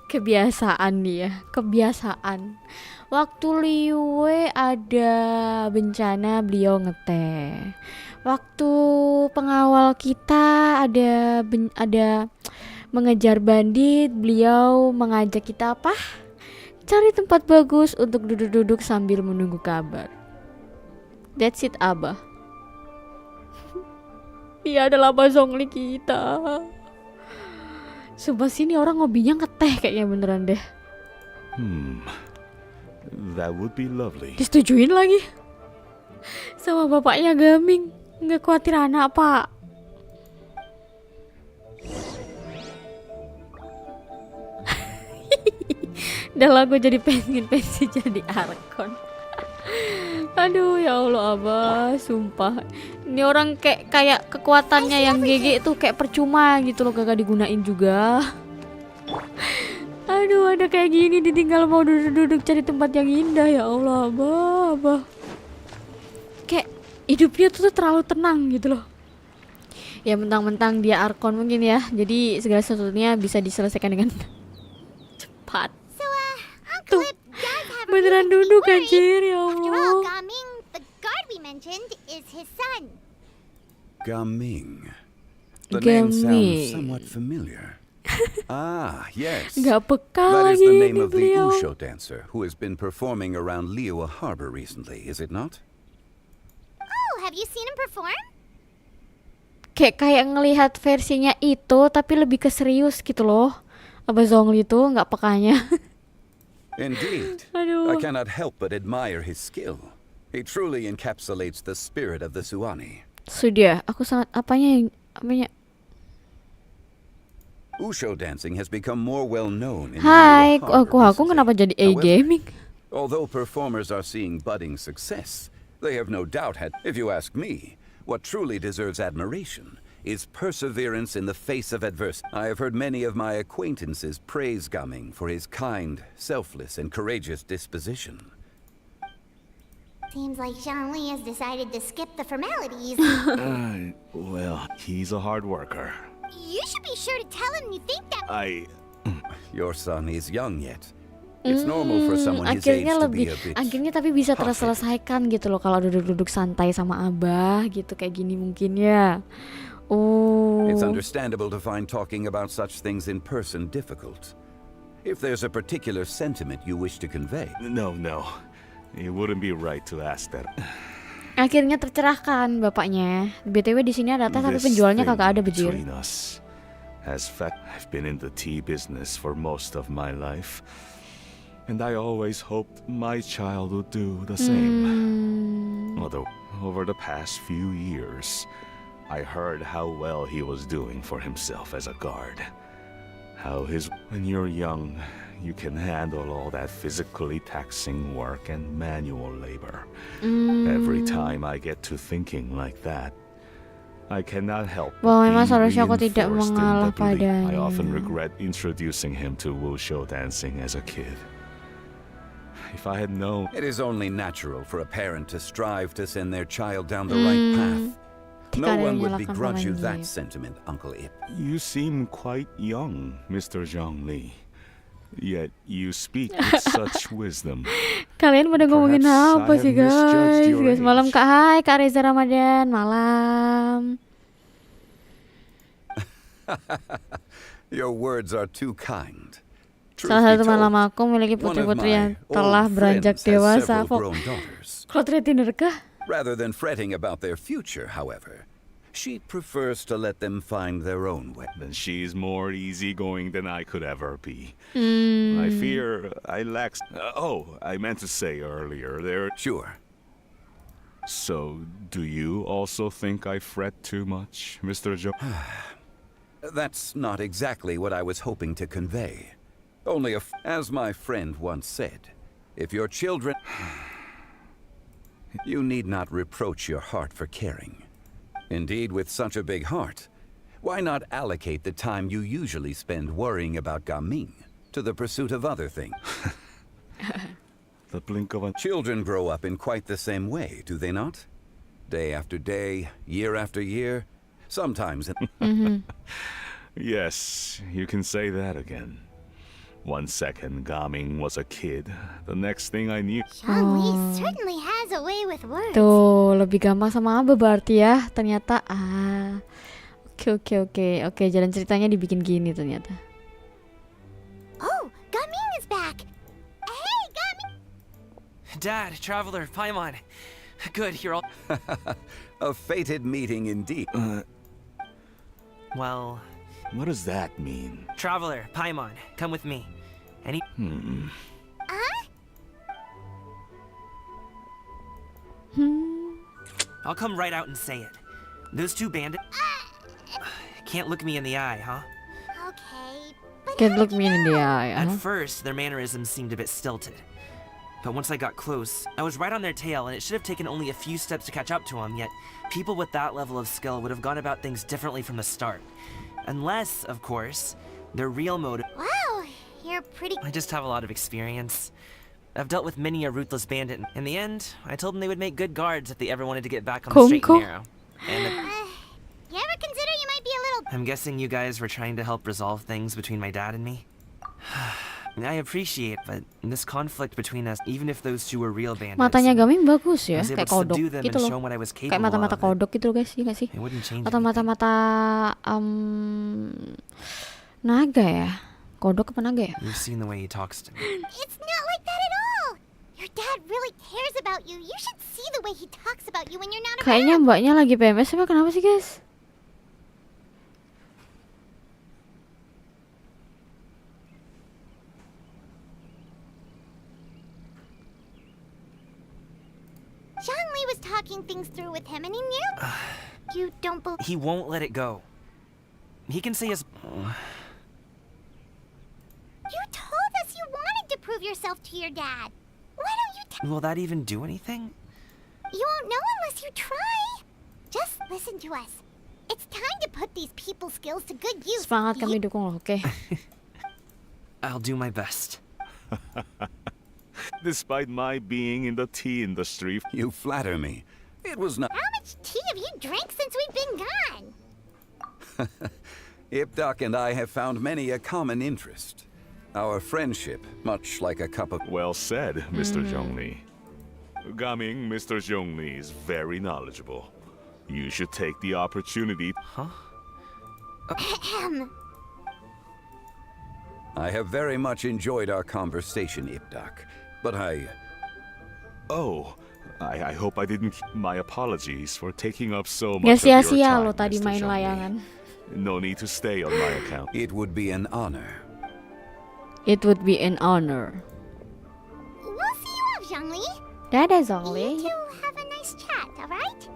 Kebiasaan dia, kebiasaan. Waktu Liyue ada bencana beliau ngeteh. Waktu pengawal kita ada mengejar bandit, beliau mengajak kita apa? Cari tempat bagus untuk duduk-duduk sambil menunggu kabar. That's it, Abah. Dia adalah Abah Zhongli kita. Sumpah sini orang ngobinya ngeteh kayaknya beneran deh. That would be lovely. Disetujuin lagi sama bapaknya Gaming. Nggak khawatir anak pak. Udah lah gue jadi pengen pensi jadi Archon. Aduh ya Allah Abah, sumpah. Ini orang kayak kekuatannya yang GG tuh kayak percuma gitu loh, kagak digunain juga. Aduh ada kayak gini ditinggal mau duduk-duduk cari tempat yang indah, ya Allah Abah. Kayak hidupnya tuh terlalu tenang gitu loh. Ya mentang-mentang dia Archon mungkin ya, jadi segala sesuatunya bisa diselesaikan dengan cepat. Tuh beneran duduk anjir, ya After all, Allah. Gaming, the guard we mentioned, is his son. Gaming. The name sounds Gaming. somewhat familiar. Ah, yes. Gak peka That is lagi the name nih of the beliau. Usho dancer who has been performing around Liyue Harbor recently, is it not? Oh, have you seen him perform? Kayak ngelihat versinya itu tapi lebih ke serius gitu loh. Abah Zhongli tuh nggak pekanya. Indeed. Aduh. I cannot help but admire his skill. He truly encapsulates the spirit of the Suwani. Sudah, aku sangat apanya. Usho dancing has become more well known in Hai, Liyue Harbor aku recently. kenapa jadi gaming? Although performers are seeing budding success, they have no doubt had, if you ask me, what truly deserves admiration is perseverance in the face of adversity. I have heard many of my acquaintances praise Gaming for his kind, selfless, and courageous disposition. Seems like Zhongli has decided to skip the formalities. Well, he's a hard worker. You should be sure to tell him you think that. Your son is young yet. It's normal for someone his age Akhirnya to be a bit akhirnya tapi bisa hot-headed. terselesaikan gitu loh kalau duduk-duduk santai sama Abah gitu kayak gini mungkin ya. Oh. It's understandable to find talking about such things in person difficult. If there's a particular sentiment you wish to convey. No. It wouldn't be right to ask that. Akhirnya tercerahkan bapaknya. BTW di sini ada teh tapi This penjualnya thing kagak ada bejir. between us has fact. I've been in the tea business for most of my life, and I always hoped my child would do the same. Although over the past few years, I heard how well he was doing for himself as a guard. When you're young, you can handle all that physically taxing work and manual labor. Every time I get to thinking like that, I cannot help but Wah, be memang seharusnya aku tidak reinforced in mengalah the belief. I padanya. often regret introducing him to wushu dancing as a kid. If I had known. It is only natural for a parent to strive to send their child down the right path. No Tidak ada one yang would nyalahkan begrudge you Paman that Yip. sentiment, Uncle Ip. You seem quite young, Mr. Zhongli. Yet you speak with such wisdom. Kalian pada ngomongin Perhaps apa I sih have misjudged guys? your Guys malam age. Kak, hai Kak Reza Ramadan, malam. Your words are too kind. Salah Truth satu be teman told, lamaku memiliki one of putri-putri yang my telah old beranjak friends has dewasa. several grown daughters. Plot retainer kah? Rather than fretting about their future, however, she prefers to let them find their own way. Then she's more easygoing than I could ever be. Hmm. I fear I lack. I meant to say earlier there. Sure. So, do you also think I fret too much, Mr. Joe? That's not exactly what I was hoping to convey. Only as my friend once said, if your children... You need not reproach your heart for caring. Indeed, with such a big heart, why not allocate the time you usually spend worrying about Gaming to the pursuit of other things? The blink of an... Children grow up in quite the same way, do they not? Day after day, year after year, sometimes... Yes, you can say that again. 1 second, Gaming was a kid. The next thing I knew... Zhongli certainly has a way with words. Tuh, lebih gampang sama Abah berarti ya, ternyata. Oke, jalan ceritanya dibikin gini ternyata. Oh, Gaming is back. Hey, Gaming. Dad, Traveler, Paimon. Good, you're all... A fated meeting indeed. Well... What does that mean? Traveler, Paimon, come with me. I'll come right out and say it. Those two bandits... Can't look me in the eye, huh? Okay, but Can't look me in the eye. At first, their mannerisms seemed a bit stilted. But once I got close, I was right on their tail, and it should have taken only a few steps to catch up to them, yet people with that level of skill would have gone about things differently from the start. Unless, of course, their real motive... wow, you're pretty... I just have a lot of experience. I've dealt with many a ruthless bandit. In the end, I told them they would make good guards if they ever wanted to get back on the straight and narrow. And You ever consider you might be a little... I'm guessing you guys were trying to help resolve things between my dad and me? I appreciate, but this conflict between us, even if those two were real bandits... Matanya Gaming bagus ya, I was able kayak to kodok subdue them gitu and loh. show 'em what I was Kayak capable mata-mata of. kodok gitu loh guys, iya gak sih? It wouldn't change Atau anything. mata-mata naga ya? Kodok apa naga ya? You've seen the way he talks to me. It's not like that at all. Your dad really cares about you. You should see the way he talks about you when you're not Kayaknya around. mbaknya lagi PMS apa kenapa sih guys? Zhongli was talking things through with him and he knew. You don't believe... He won't let it go. He can say his... You told us you wanted to prove yourself to your dad. Why don't you Will that even do anything? You won't know unless you try. Just listen to us. It's time to put these people skills to good use. Semangat kami dukung loh, oke. I'll do my best. Despite my being in the tea industry... You flatter me. It was not... How much tea have you drank since we've been gone? Ipdak and I have found many a common interest. Our friendship, much like a cup of... Well said, Mr. Zhongli. Gaming, Mr. Zhongli is very knowledgeable. You should take the opportunity... Huh? Ahem. I have very much enjoyed our conversation, Ipdak. But Oh, I hope I didn't... My apologies for taking up so Gak much of your sia-sia time, lo tadi Mr. main Zhongli. layangan. No need to stay on my account. It would be an honor. It would be an honor. We'll see you off, Zhongli. Dadah You Zhongli. two have a nice chat, alright?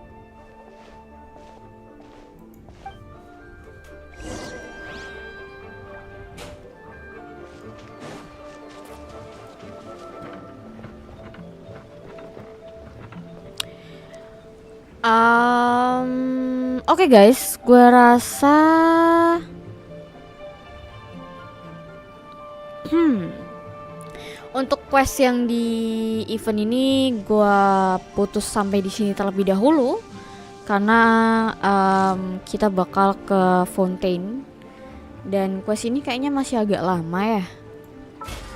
Oke guys, gue rasa untuk quest yang di event ini gue putus sampai di sini terlebih dahulu karena kita bakal ke Fontaine dan quest ini kayaknya masih agak lama ya.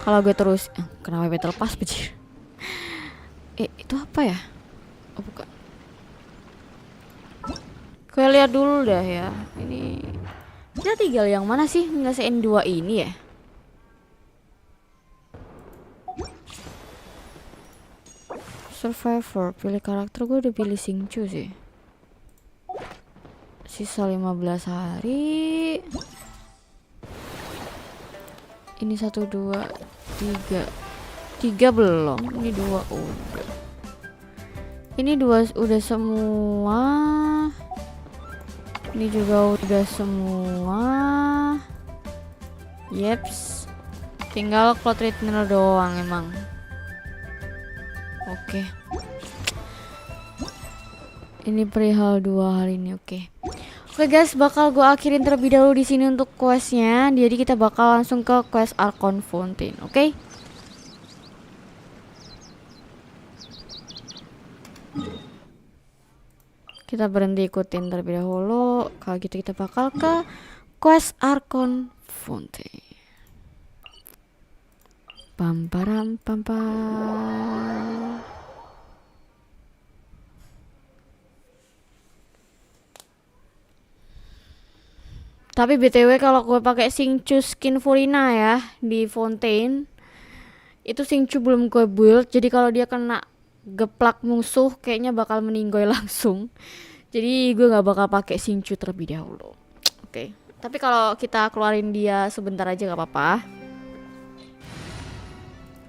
Kalau gue terus kenapa gue terlepas bejir? Itu apa ya? Oh bukan. Gue lihat dulu dah ya. Ini kita tinggal yang mana sih? Nyelesain 2 ini ya? Survivor, pilih karakter. Gue udah pilih Xingqiu sih. Sisa 15 hari. Ini 1, 2, 3. 3 belum. Ini 2 udah. Ini 2 udah semua. Ini juga udah semua. Yeps. Tinggal cloud trainer doang emang. Oke. Ini perihal 2 hari ini, oke. Oke guys, bakal gue akhirin terlebih dahulu di sini untuk questnya. Jadi kita bakal langsung ke quest Archon Fontaine, oke? Kita berhenti ikutin terlebih dahulu. Kalau gitu kita bakal ke quest Archon Fontaine. Pam param pam pam. Tapi BTW kalau gue pakai Xingqiu skin Furina ya di Fontaine, itu Xingqiu belum gue build, jadi kalau dia kena geplak musuh kayaknya bakal meninggoy langsung. Jadi gue nggak bakal pakai Xingqiu terlebih dahulu. Oke. Tapi kalau kita keluarin dia sebentar aja nggak apa-apa.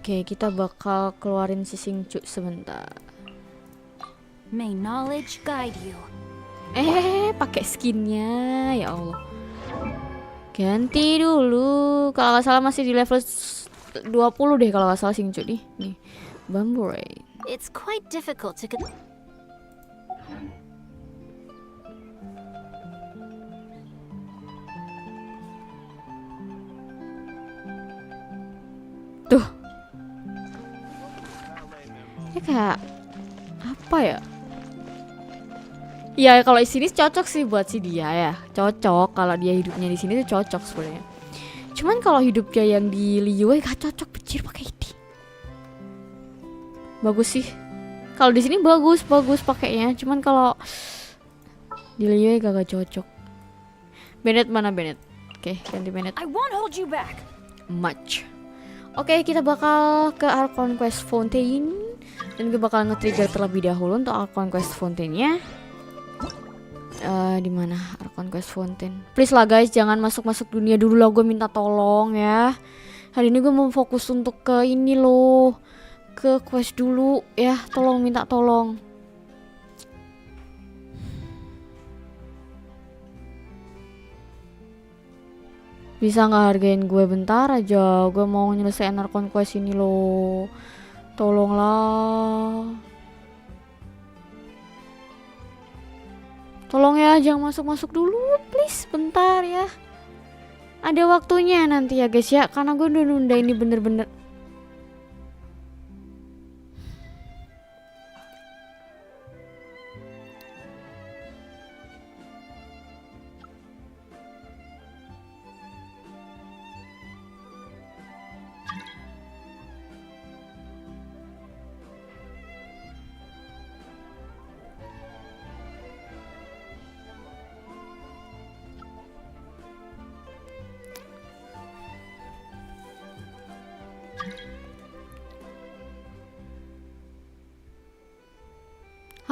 Oke, kita bakal keluarin si Xingqiu sebentar. May knowledge guide you. Pakai skinnya, ya Allah. Ganti dulu. Kalau nggak salah masih di level 20 deh kalau nggak salah Xingqiu nih. Nih, bamboo rain. It's quite difficult to get. Tuh. Ini kayak apa ya? Ya kalau di sini cocok sih buat si dia ya. Cocok kalau dia hidupnya di sini tuh cocok sebenarnya. Cuman kalau hidupnya yang di Liyue gak cocok becir pakai ini. Bagus sih. Kalau di sini bagus pakainya. Cuman kalau di Liyue gak cocok. Bennett mana Bennett? Oke, ganti Bennett. I won't hold you back. Much. Oke, kita bakal ke Archon Quest Fontaine. Dan gue bakal nge-trigger terlebih dahulu untuk Archon Quest Fontaine-nya. Di mana Archon Quest Fontaine? Please lah guys, jangan masuk dunia dulu lah, gue minta tolong ya. Hari ini gue mau fokus untuk ke ini loh, ke quest dulu ya. Tolong, minta tolong. Bisa nggak hargain gue bentar aja? Gue mau nyelesain Archon Quest ini loh. Tolonglah. Tolong ya, jangan masuk dulu, please, bentar ya. Ada waktunya nanti ya guys ya, karena gue udah nunda ini bener-bener.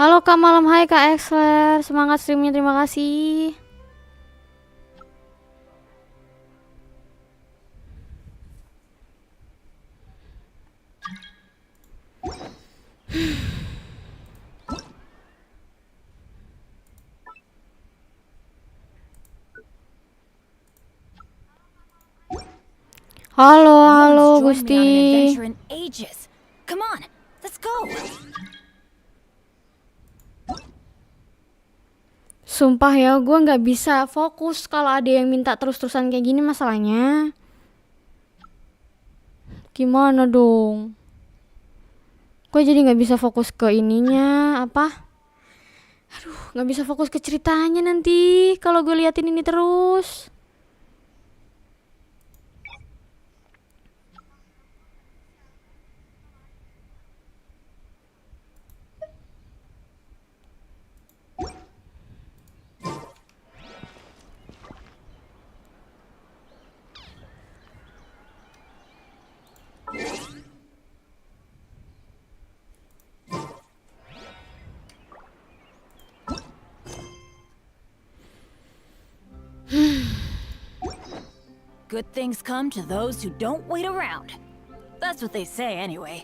Halo Kak Malam, hai Kak Exler, semangat streamnya, terima kasih. Halo Gusti. Come on, let's go. Sumpah ya, gue nggak bisa fokus kalau ada yang minta terus-terusan kayak gini masalahnya. Gimana dong? Gue jadi nggak bisa fokus ke ininya apa? Aduh, nggak bisa fokus ke ceritanya nanti kalau gue liatin ini terus. Good things come to those who don't wait around. That's what they say anyway.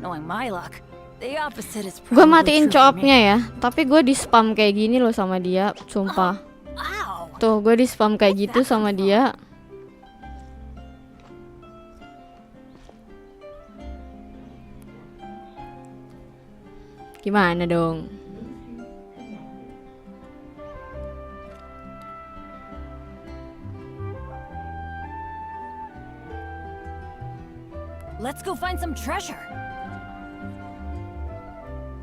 Knowing my luck, the opposite is Gue probably matiin true for me. co-opnya ya, tapi gue di spam kayak gini loh sama dia, sumpah. Ow! Tuh, gue di spam kayak gitu sama dia. Gimana dong? Let's go find some treasure.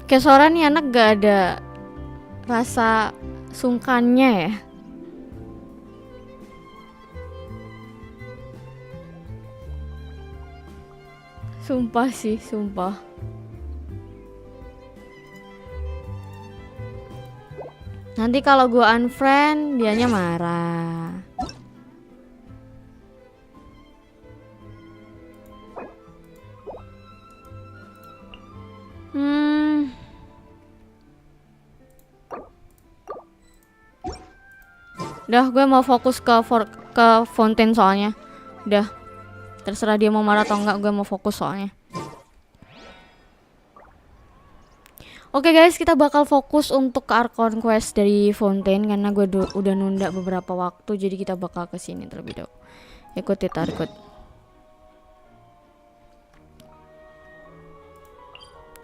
Kayak suara nih anak gak ada rasa sungkannya ya. Sumpah sih, sumpah. Nanti kalau gue unfriend, dianya marah. Udah, gue mau fokus ke Fontaine soalnya. Udah, terserah dia mau marah atau enggak, gue mau fokus soalnya. Oke guys, kita bakal fokus untuk ke Archon quest dari Fontaine karena gue udah nunda beberapa waktu, jadi kita bakal ke sini terlebih dahulu. Ikut kita ikut.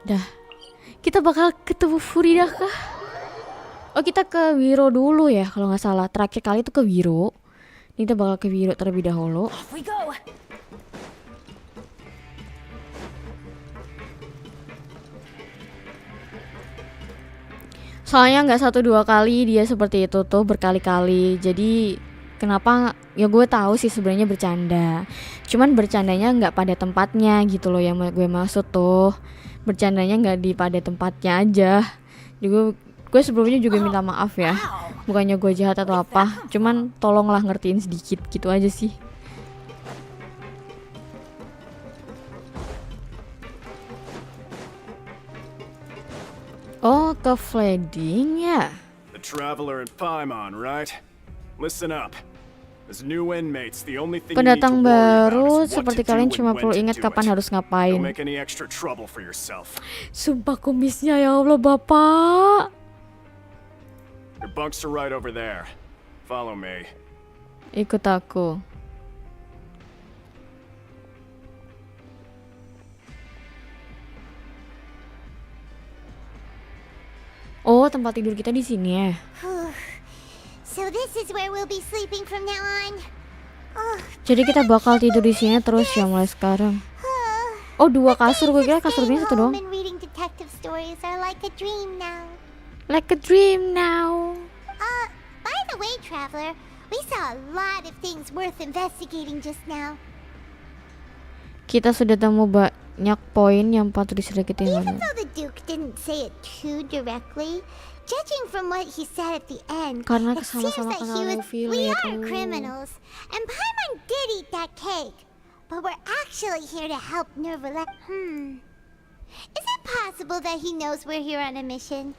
Dah, kita bakal ketemu Furida kah? Oh, kita ke Wiro dulu ya kalau nggak salah. Terakhir kali itu ke Wiro. Ini kita bakal ke Wiro terlebih dahulu. Off we go. Soalnya nggak 1-2 kali dia seperti itu tuh, berkali-kali. Jadi kenapa ya, gue tahu sih sebenarnya bercanda. Cuman bercandanya nggak pada tempatnya gitu loh, yang gue maksud tuh. Bercandanya nggak di pada tempatnya aja. Juga gue sebelumnya juga minta maaf ya. Bukannya gue jahat atau apa, cuman tolonglah ngertiin sedikit gitu aja sih. Oh, ke Fleding ya. The traveler at Paimon, right? Listen up. As new inmates, the only thing Pendatang you need to worry baru about is what seperti to do kalian and cuma when perlu to ingat do kapan it. harus ngapain. Don't make any extra trouble for yourself. Sumpah kumisnya ya Allah, Bapak. Your bunks are right over there. Follow me. Ikut aku. Oh, tempat tidur kita di sini ya. So this is where we'll be sleeping from now on. Jadi kita bakal tidur di sini terus ya mulai sekarang. Oh, 2 kasur, gue kira kasurnya 1 doang. And reading detective stories are like a dream now. Like a dream now. By the way, traveler, we saw a lot of things worth investigating just now. Kita sudah temu banyak poin yang patut diselidikin. Even though the Duke didn't say it too directly, judging from what he said at the end, Karena it seems sama-sama that kenal he was, Luffy, we lihat are tuh. criminals, and Paimon did eat that cake, but we're actually here to help Nervala. Is it possible that he knows we're here on a mission?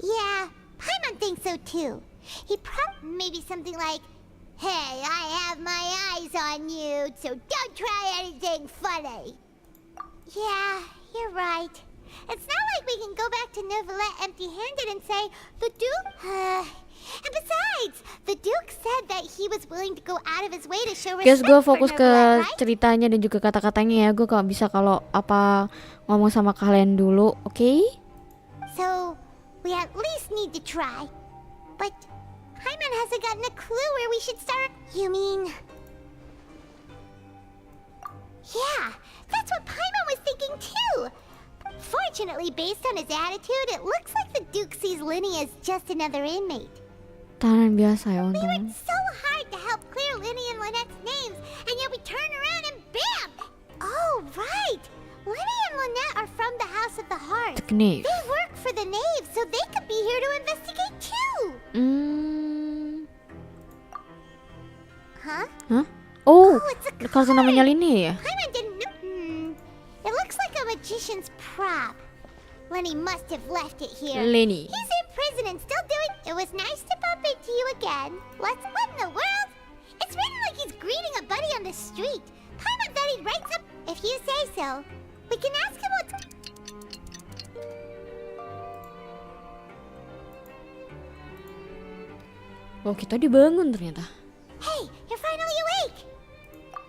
Yeah, Paimon thinks so too. He maybe something like, "Hey, I have my eyes on you, so don't try anything funny." Yeah, you're right. It's not like we can go back to Nervala empty-handed and say, the Duke... and besides, the Duke said that he was willing to go out of his way to show Guys, respect gue for fokus ke Nervala, right? ceritanya dan juga kata-katanya ya. Gue bisa kalau apa ngomong sama kalian dulu, oke? So, we at least need to try. But Paimon hasn't gotten a clue where we should start. You mean... Yeah, that's what Paimon was thinking too. Fortunately, based on his attitude, it looks like the Duke sees Linny as just another inmate. Tahanan biasa ya, We untung. worked so hard to help clear Linny and Lynette's names, and yet we turn around and bam! Oh, right! Linny and Lynette are from the House of the Heart. The Knave. They work for the Knave, so they could be here to investigate too. Huh? Hah? Oh, it's a kartu namanya Lini ya? Paimon didn't know. It looks like a magician's prop. Lenny must have left it here. Lenny. He's in prison and still doing. It was nice to bump into you again. What in the world? It's written like he's greeting a buddy on the street. Paimon thought he'd write some. If you say so, we can ask him what's. Oh, kita dibangun ternyata. Hey, you're finally awake!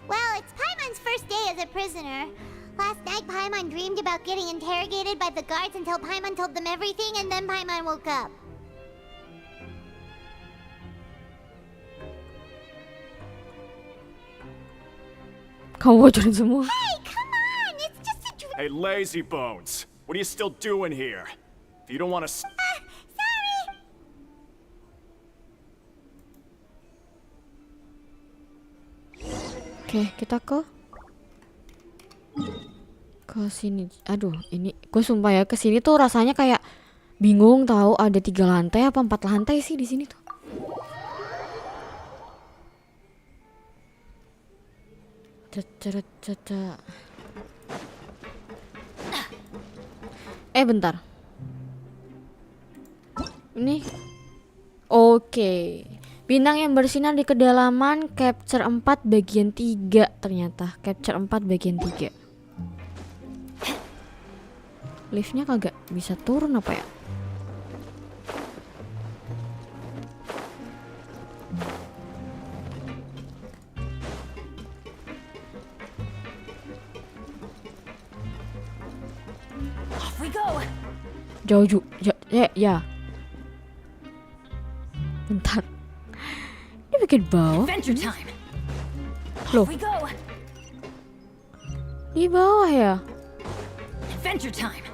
Well, it's Paimon's first day as a prisoner. Last night, Paimon dreamed about getting interrogated by the guards until Paimon told them everything, and then Paimon woke up. Kamu bocorin semua. Hey, come on! It's just a dream. Hey, lazy bones. What are you still doing here? If you don't want to... Sorry! Oke, kita ke sini. Aduh, ini gue sumpah ya, ke sini tuh rasanya kayak bingung tahu ada 3 lantai apa 4 lantai sih di sini tuh. Bentar. Ini. Oke. Bintang yang bersinar di kedalaman, capture 4 bagian 3 ternyata. Capture 4 bagian 3. Liftnya kagak bisa turun apa ya? Off we go. Jauh ya. Bentar. Ini bikin bawah. Adventure time. Loh. Off we go. Di bawah ya? Adventure time.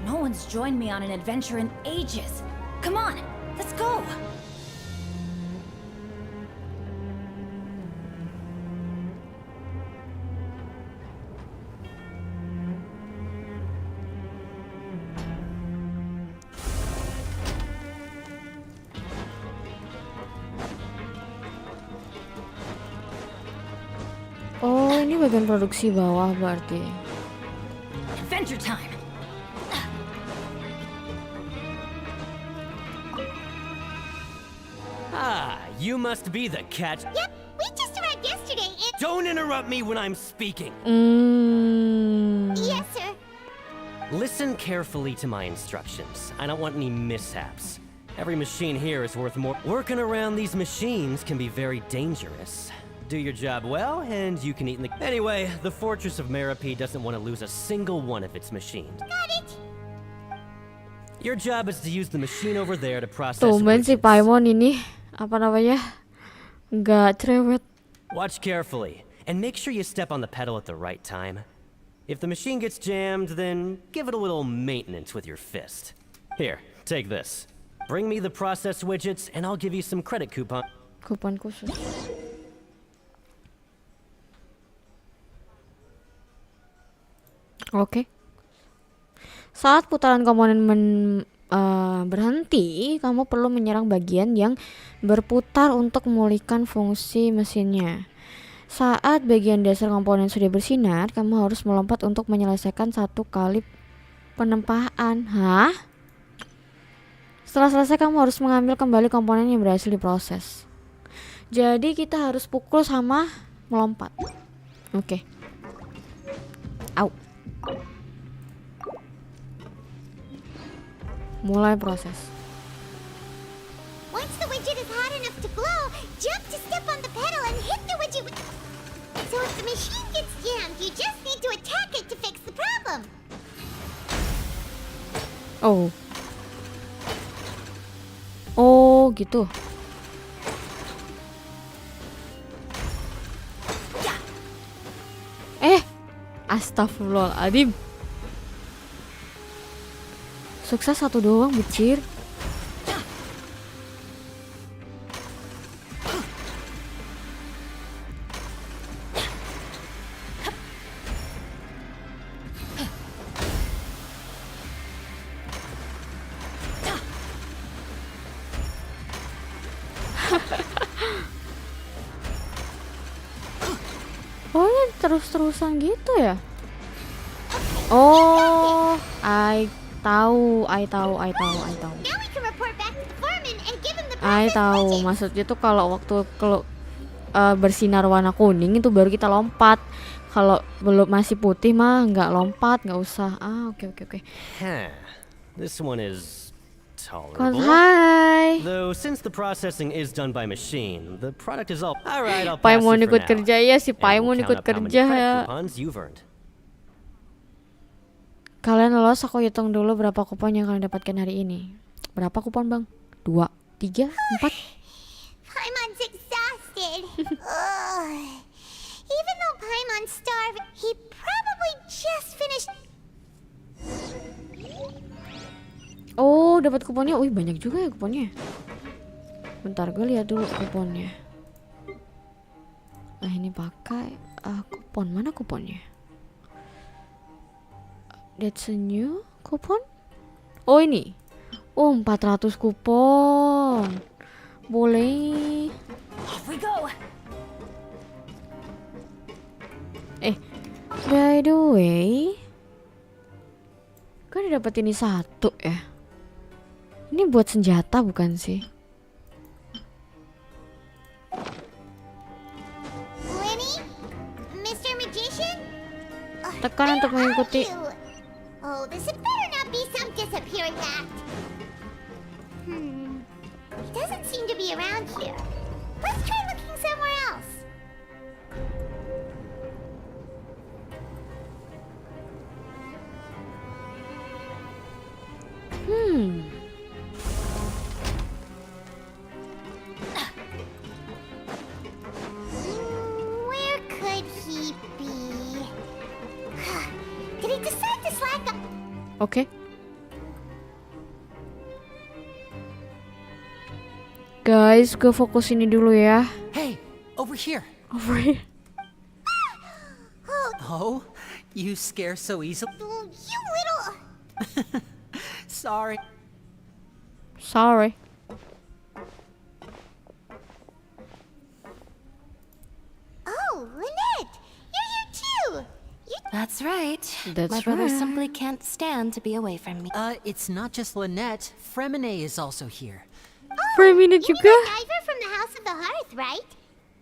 No one's joined me on an adventure in ages. Come on, let's go. Oh, ini bagian produksi bawah berarti. Adventure time. Ah, you must be the catch. Yep, we just arrived yesterday and... Don't interrupt me when I'm speaking. Yes, sir. Listen carefully to my instructions. I don't want any mishaps. Every machine here is worth more. Working around these machines can be very dangerous. Do your job well, and you can eat in the... Anyway, the Fortress of Merope doesn't want to lose a single one of its machines. Got it. Your job is to use the machine over there to process... Tumben si Paimon ini, apa namanya, nggak cerewet. Watch carefully, and make sure you step on the pedal at the right time. If the machine gets jammed, then give it a little maintenance with your fist. Here, take this. Bring me the process widgets, and I'll give you some credit coupon. Kupon khusus. Oke. Saat putaran komponen berhenti, kamu perlu menyerang bagian yang berputar untuk memulihkan fungsi mesinnya. Saat bagian dasar komponen sudah bersinar, kamu harus melompat untuk menyelesaikan 1 kali penempaan. Hah? Setelah selesai, kamu harus mengambil kembali komponen yang berhasil diproses. Jadi kita harus pukul sama melompat. Oke. Au. Mulai proses. Once the widget is hot enough to blow, jump to step on the pedal and hit the widget with... So if the machine gets jammed, you just need to attack it to fix the problem. Oh. Oh, gitu. Astagfirullahaladzim. Sukses 1 doang, bicir. terus-terusan gitu ya? Oh, I tahu. Maksudnya tuh kalau bersinar warna kuning itu baru kita lompat. Kalau belum masih putih mah nggak lompat, nggak usah. Oke. This one is tolerable. Hai. Though since the processing is done by machine, the product is all right. I'll Pai pass mau you for ikut now. kerja ya, si Pai And mau we'll ikut count up how many kerja credit ya. coupons you've earned. Kalian lolos, aku hitung dulu berapa kupon yang kalian dapatkan hari ini. Berapa kupon, Bang? 2, 3, 4. Paimon's exhausted. Ugh. Even though Paimon's starving, he probably just finished. Oh, dapat kuponnya. Wih, banyak juga ya kuponnya. Bentar, gue lihat dulu kuponnya. Nah, ini pakai kupon. Mana kuponnya? That's a new kupon. Oh, ini. Oh, 400 kupon. Boleh. Off we go. By the way, kan dapat ini 1 ya. Ini buat senjata bukan sih? Lenny? Mr. Magician? Tekan untuk mengikuti. Oh, this better not be some disappearing act. He doesn't seem to be around here. Let's try looking somewhere else. Where could he be? Did he decide to slack up? Oke. Guys, gue fokus ini dulu ya. Hey, over here. Over here. Oh, you scare so easily. You little... Sorry. Sorry. Oh, Lynette! You're here too! That's right. That's My brother right. simply can't stand to be away from me. It's not just Lynette. Fremine is also here. Fremine You mean juga. the diver from the House of the Hearth, right?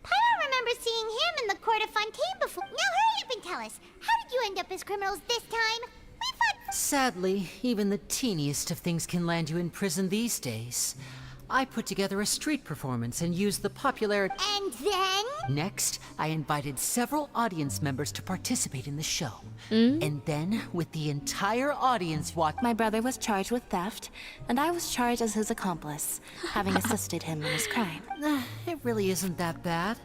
Paimon remembers seeing him in the court of Fontaine before. Now hurry up and tell us, how did you end up as criminals this time? We fought... Sadly, even the teeniest of things can land you in prison these days. I put together a street performance and used the popularity. And then? Next, I invited several audience members to participate in the show. And then, with the entire audience watching, My brother was charged with theft, and I was charged as his accomplice, having assisted him in his crime. it really isn't that bad.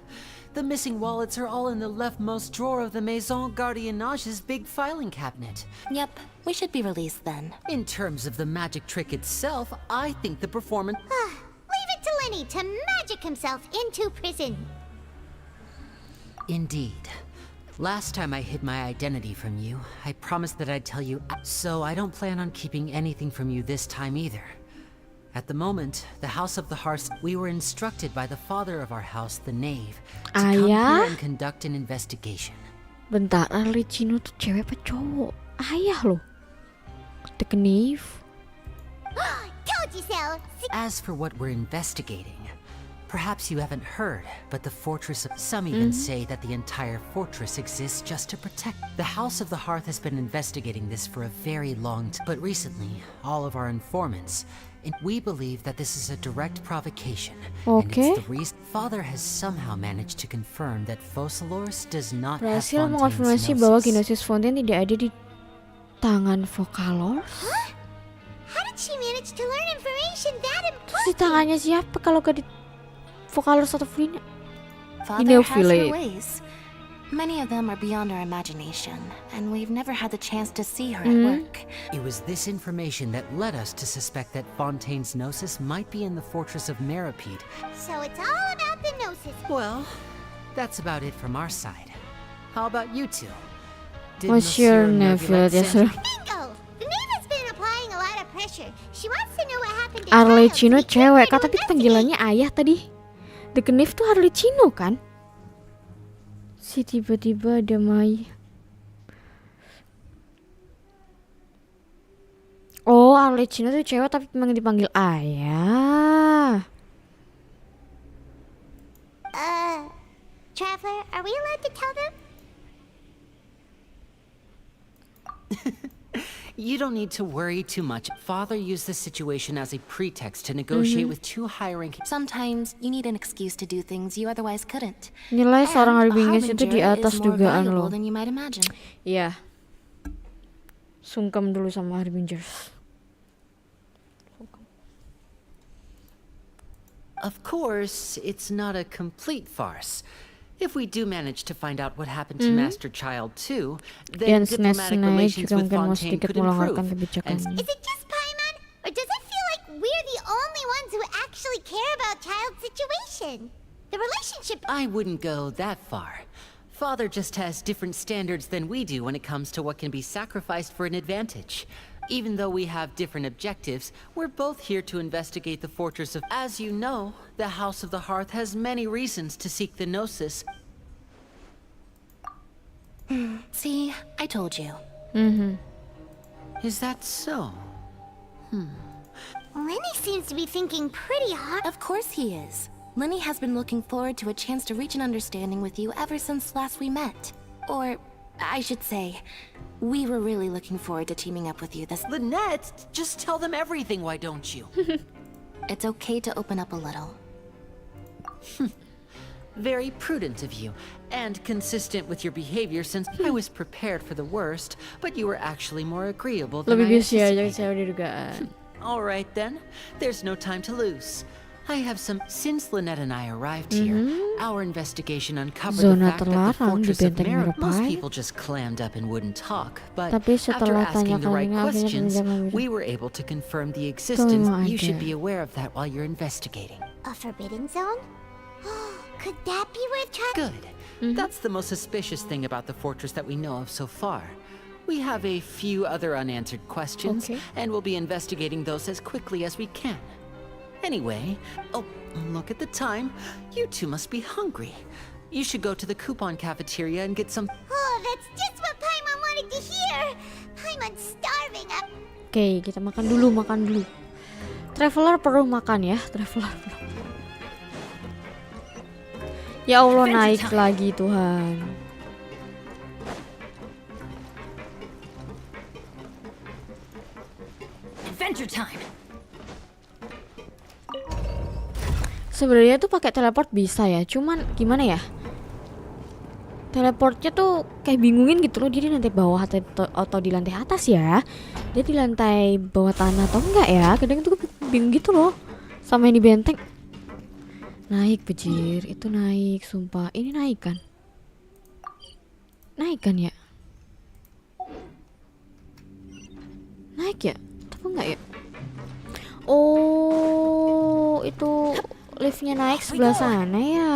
The missing wallets are all in the leftmost drawer of the Maison Gardiennage's big filing cabinet. Yep, we should be released then. In terms of the magic trick itself, I think the performance... Leave it to Lenny to magic himself into prison. Indeed. Last time I hid my identity from you, I promised that I'd tell you, so I don't plan on keeping anything from you this time either. At the moment, the House of the Hearts, we were instructed by the father of our house, the Knave, to come here and conduct an investigation. Bentar, Arlecchino tuh cewek apa cowok? Ayah loh. The Knave. Told you so! As for what we're investigating, perhaps you haven't heard, but the fortress of... Some even say that the entire fortress exists just to protect... The House of the Hearth has been investigating this for a very long time, but recently, all of our informants... we believe that this is a direct provocation, and it's the reason Father has somehow managed to confirm that Focalors does not have Berhasil Fontaine's mengonfirmasi bahwa gnosis. Gnosis Fontaine tidak ada di tangan Focalors. How did she manage to learn information that Terus di tangannya siapa kalau gak di Focalors atau Frina? Father has her ways. Many of them are beyond our imagination, and we've never had the chance to see her at work. It was this information that led us to suspect that Fontaine's gnosis might be in the fortress of Meripede. So it's all about the gnosis. Well, that's about it from our side. How about you two? Did Monsieur Neville, yes sir. Bingo! The Knave has been applying a lot of pressure. She wants to know what happened to Arlecchino cewek, kak, tapi panggilannya ayah tadi. The Knave tuh Arlecchino kan? Si tiba-tiba ada Mai. Oh, Arlecchino tuh cewek tapi memang dipanggil ayah. Traveler, are we allowed to tell them? You don't need to worry too much. Father used this situation as a pretext to negotiate with two high-ranking... Sometimes you need an excuse to do things you otherwise couldn't. Nilai seorang And a Harbingers itu di harbinger atas is more dugaan valuable lo. than you might imagine. Iya. Sungkem dulu sama Harbingers. Of course, it's not a complete farce. If we do manage to find out what happened to Master Child 2, then diplomatic relations with Fontaine could improve. And Is it just Paimon? Or does it feel like we're the only ones who actually care about Child's situation? The relationship... I wouldn't go that far. Father just has different standards than we do when it comes to what can be sacrificed for an advantage. Even though we have different objectives, we're both here to investigate the Fortress of... As you know, the House of the Hearth has many reasons to seek the Gnosis. See, I told you. Is that so? Lenny seems to be thinking pretty hard. Of course he is. Lenny has been looking forward to a chance to reach an understanding with you ever since last we met. Or, I should say, we were really looking forward to teaming up with you this... Lynette, just tell them everything, why don't you? It's okay to open up a little. Very prudent of you, and consistent with your behavior since I was prepared for the worst, but you were actually more agreeable than I Lebih biasa aja anticipated. saya dugaan. All right then, there's no time to lose. I have some... Since Lynette and I arrived here, our investigation uncovered the Zona fact that the terlarang di Fortress of Benteng Merit, most Merapai. people just clammed up and wouldn't talk, but Tapi after setelah asking the right tanya-tanya, akhirnya questions, penjaga we were able to confirm the existence. Tunggu You should aja. be aware of that while you're investigating. A forbidden zone? Could that be worth trying? Good. That's the most suspicious thing about the fortress that we know of so far. We have a few other unanswered questions, and we'll be investigating those as quickly as we can. Anyway, oh, look at the time. You two must be hungry. You should go to the coupon cafeteria and get some... Oh, that's just what Paimon wanted to hear. Paimon's starving. Oke, kita makan dulu. Traveler perlu makan ya, traveler perlu. Ya Allah, naik lagi Tuhan. Adventure time. Sebenarnya tuh pakai teleport bisa ya, cuman gimana ya? Teleportnya tuh kayak bingungin gitu loh, dia di lantai bawah atau di lantai atas ya? Dia di lantai bawah tanah atau enggak ya? Kadang tuh bingung gitu loh. Sama yang di benteng. Naik bejir, itu naik, sumpah. Ini naik kan? Naik kan ya? Naik ya? Tapi enggak ya? Oh, itu liftnya naik sebelah sana ya?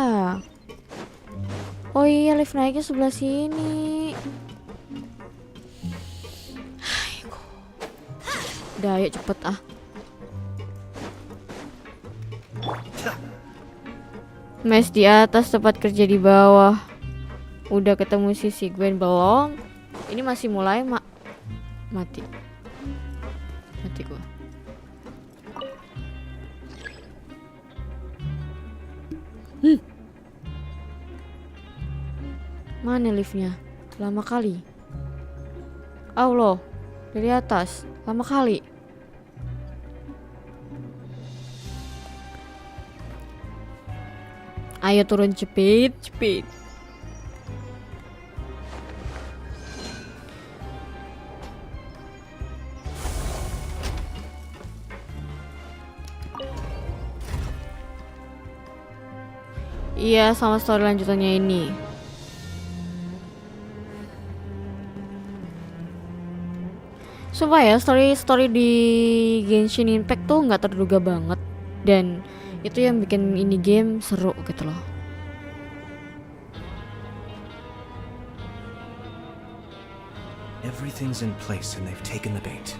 Oh iya, lift naiknya sebelah sini. Udah, ayo cepet ah. Mes di atas, tempat kerja di bawah. Udah ketemu si Gwen belum? Ini masih mulai mati gua. Mana liftnya? Lama kali. Allah, dari atas, lama kali. Ayo turun cepet. Iya, sama story lanjutannya ini. Sumpah ya, story di Genshin Impact tuh nggak terduga banget, dan itu yang bikin ini game seru gitu loh. Everything's in place and they've taken the bait.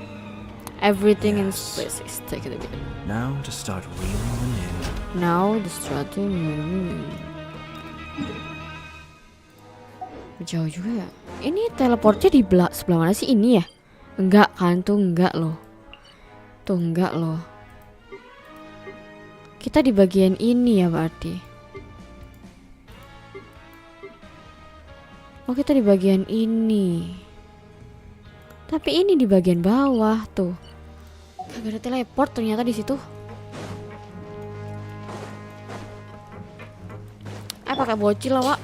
Everything in place is taken a bit. Now to start reeling them in. Now the strategy. Jauh juga ya. Ini teleportnya di sebelah mana sih ini ya? Enggak kan, tuh enggak loh. Tuh enggak loh. Kita di bagian ini ya berarti. Oh, kita di bagian ini. Tapi ini di bagian bawah tuh. Gak ada teleport ternyata di situ. Pakai bocil lah, Wak.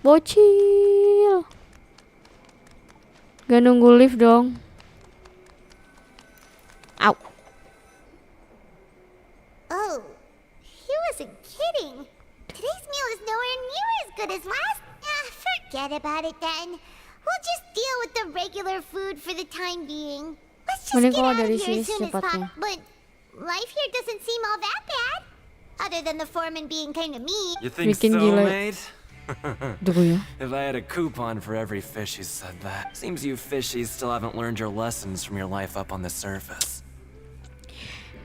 Bocil. Gak nunggu lift dong. Au. Oh, he wasn't kidding. Today's meal is nowhere near as good as last. Forget about it then. We'll just deal with the regular food for the time being. Let's just Mending get kalau out of dari here sini as soon as secepatnya. possible. But life here doesn't seem all that bad. Other than the foreman being kind of mean. You think Bikin so, gila. mate? Dulu ya. If I had a coupon for every fish who said that. Seems you fishies still haven't learned your lessons from your life up on the surface.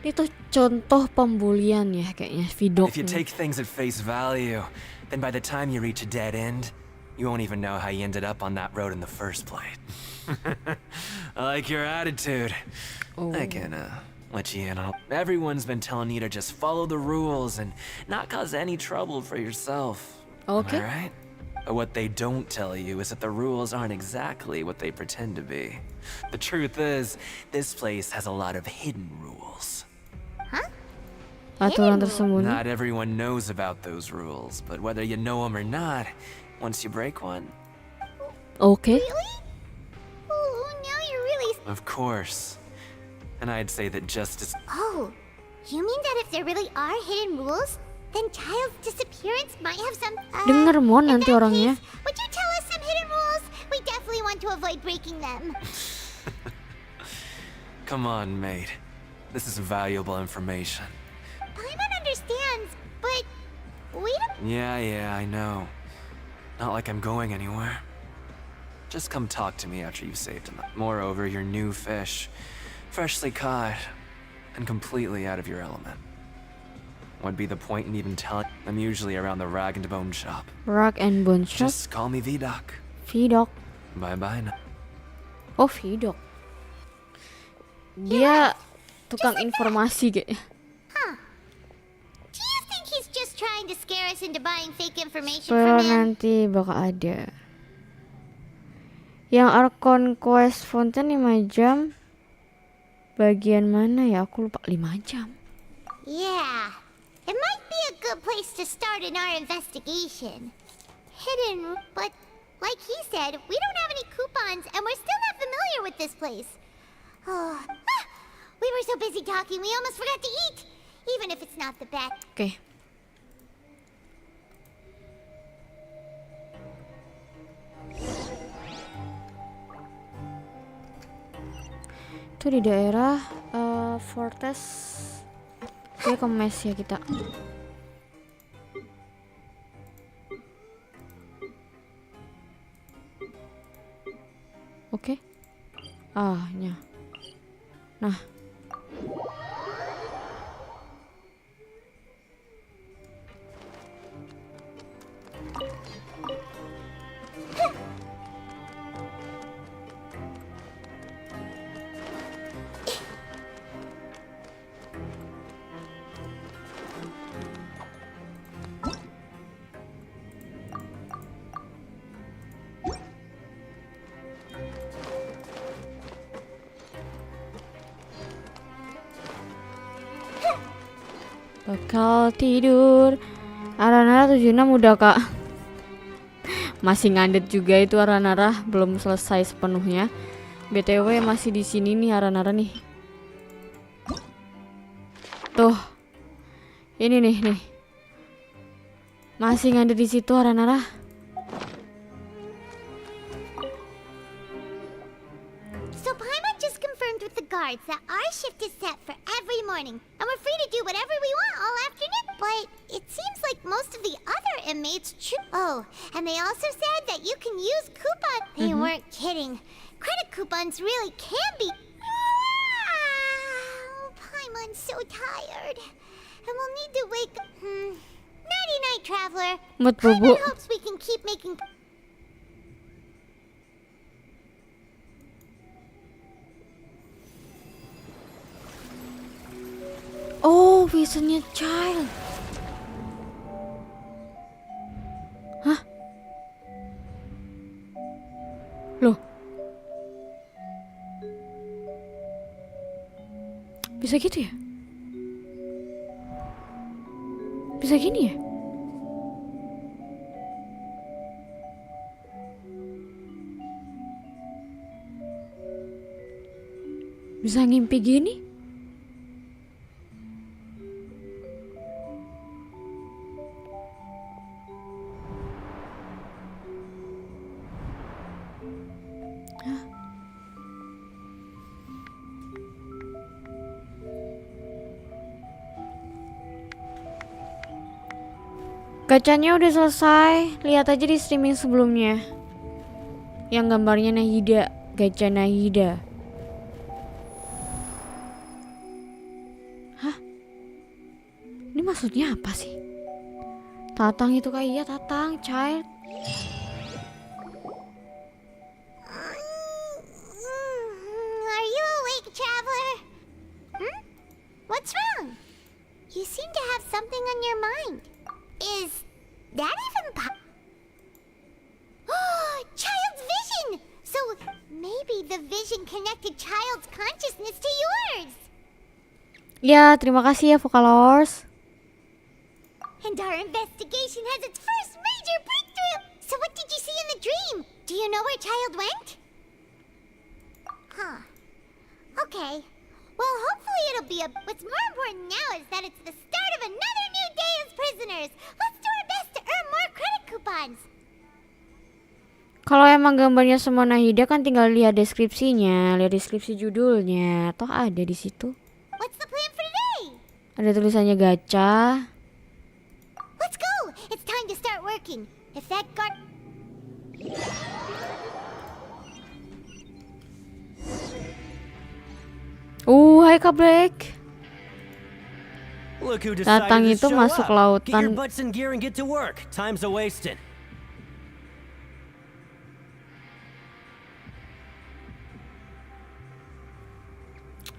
Itu contoh pembulian ya kayaknya Vidok. If you take things at face value, then by the time you reach a dead end, you won't even know how you ended up on that road in the first place. I like your attitude. I can let you in on. Everyone's been telling you to just follow the rules and not cause any trouble for yourself. Okay. Am I right? But what they don't tell you is that the rules aren't exactly what they pretend to be. The truth is, this place has a lot of hidden rules. Aturan tersembunyi. Not everyone knows about those rules, but whether you know them or not, once you break one. Okay. Oh, now you're really. Of course. And I'd say that justice. Oh, you mean that if there really are hidden rules, then child's disappearance might have some. Denger Mon nanti orangnya. Would you tell us some hidden rules? We definitely want to avoid breaking them. Come on, mate. This is valuable information. Paimon understands, but we don't. Yeah, I know. Not like I'm going anywhere. Just come talk to me after you've saved him. Moreover, you're new fish, freshly caught, and completely out of your element. What'd be the point in even telling? I'm usually around the rag and bone shop. Rag and bone shop. Just call me Vidok. Vidok. Bye-bye now. Oh, Vidok. Dia tukang informasi kayaknya. Do you think he's just trying to scare us into buying fake information Per from him? nanti bakal ada. Yang Archon quest Fontaine 5 jam. Bagian mana ya? Aku lupa. 5 jam. Yeah, it might be a good place to start in our investigation. Hidden, but like he said, we don't have any coupons and we're still not familiar with this place. Oh, we were so busy talking we almost forgot to eat, even if it's not the best. Oke. Itu di daerah Fortress. Oke, ke mes ya kita. Oke. Nya. Nah. Bakal tidur. Aranara 76 udah kak. Masih ngandet juga itu Aranara, belum selesai sepenuhnya. BTW masih di sini nih Aranara nih. Tuh. Ini nih. Masih ngandet di situ Aranara. So Paimon just confirmed with the guards that our shift is set for every morning, and we're free to do whatever we want all afternoon. But it seems like most of the other inmates Oh, and they also said that you can use coupons. They weren't kidding. Credit coupons really can be. Paimon's so tired, and we'll need to wake. Nighty night, traveler. Mood bobo. Paimon hopes we can can keep making... Oh, visionnya child. Hah? Loh? Bisa gitu ya? Bisa gini ya? Bisa ngimpi gini? Gacanya udah selesai, lihat aja di streaming sebelumnya. Yang gambarnya Nahida, gacha Nahida. Hah? Ini maksudnya apa sih? Tatang itu kayak iya Tatang, child. Are you awake, traveler? What's wrong? You seem to have something on your mind. Is that even Child's vision! So maybe the vision connected Child's consciousness to yours. Ya, terima kasih ya Vocalors. And our investigation has its first major breakthrough. So what did you see in the dream? Do you know where Child went? Huh. Okay. Well, hopefully it'll be what's more important now is that it's the start of another new day as prisoners. Let's do our best to earn more credit coupons. Kalau emang gambarnya semua Nahida kan tinggal lihat deskripsinya, lihat deskripsi judulnya, toh ada di situ. What's the plan for today? Ada tulisannya gacha. Let's go. It's time to start working. If that guard... Hai Kak Black. Look who Datang decided itu to show masuk up. Get your lautan. butts in gear and get to work. Time's a wasting.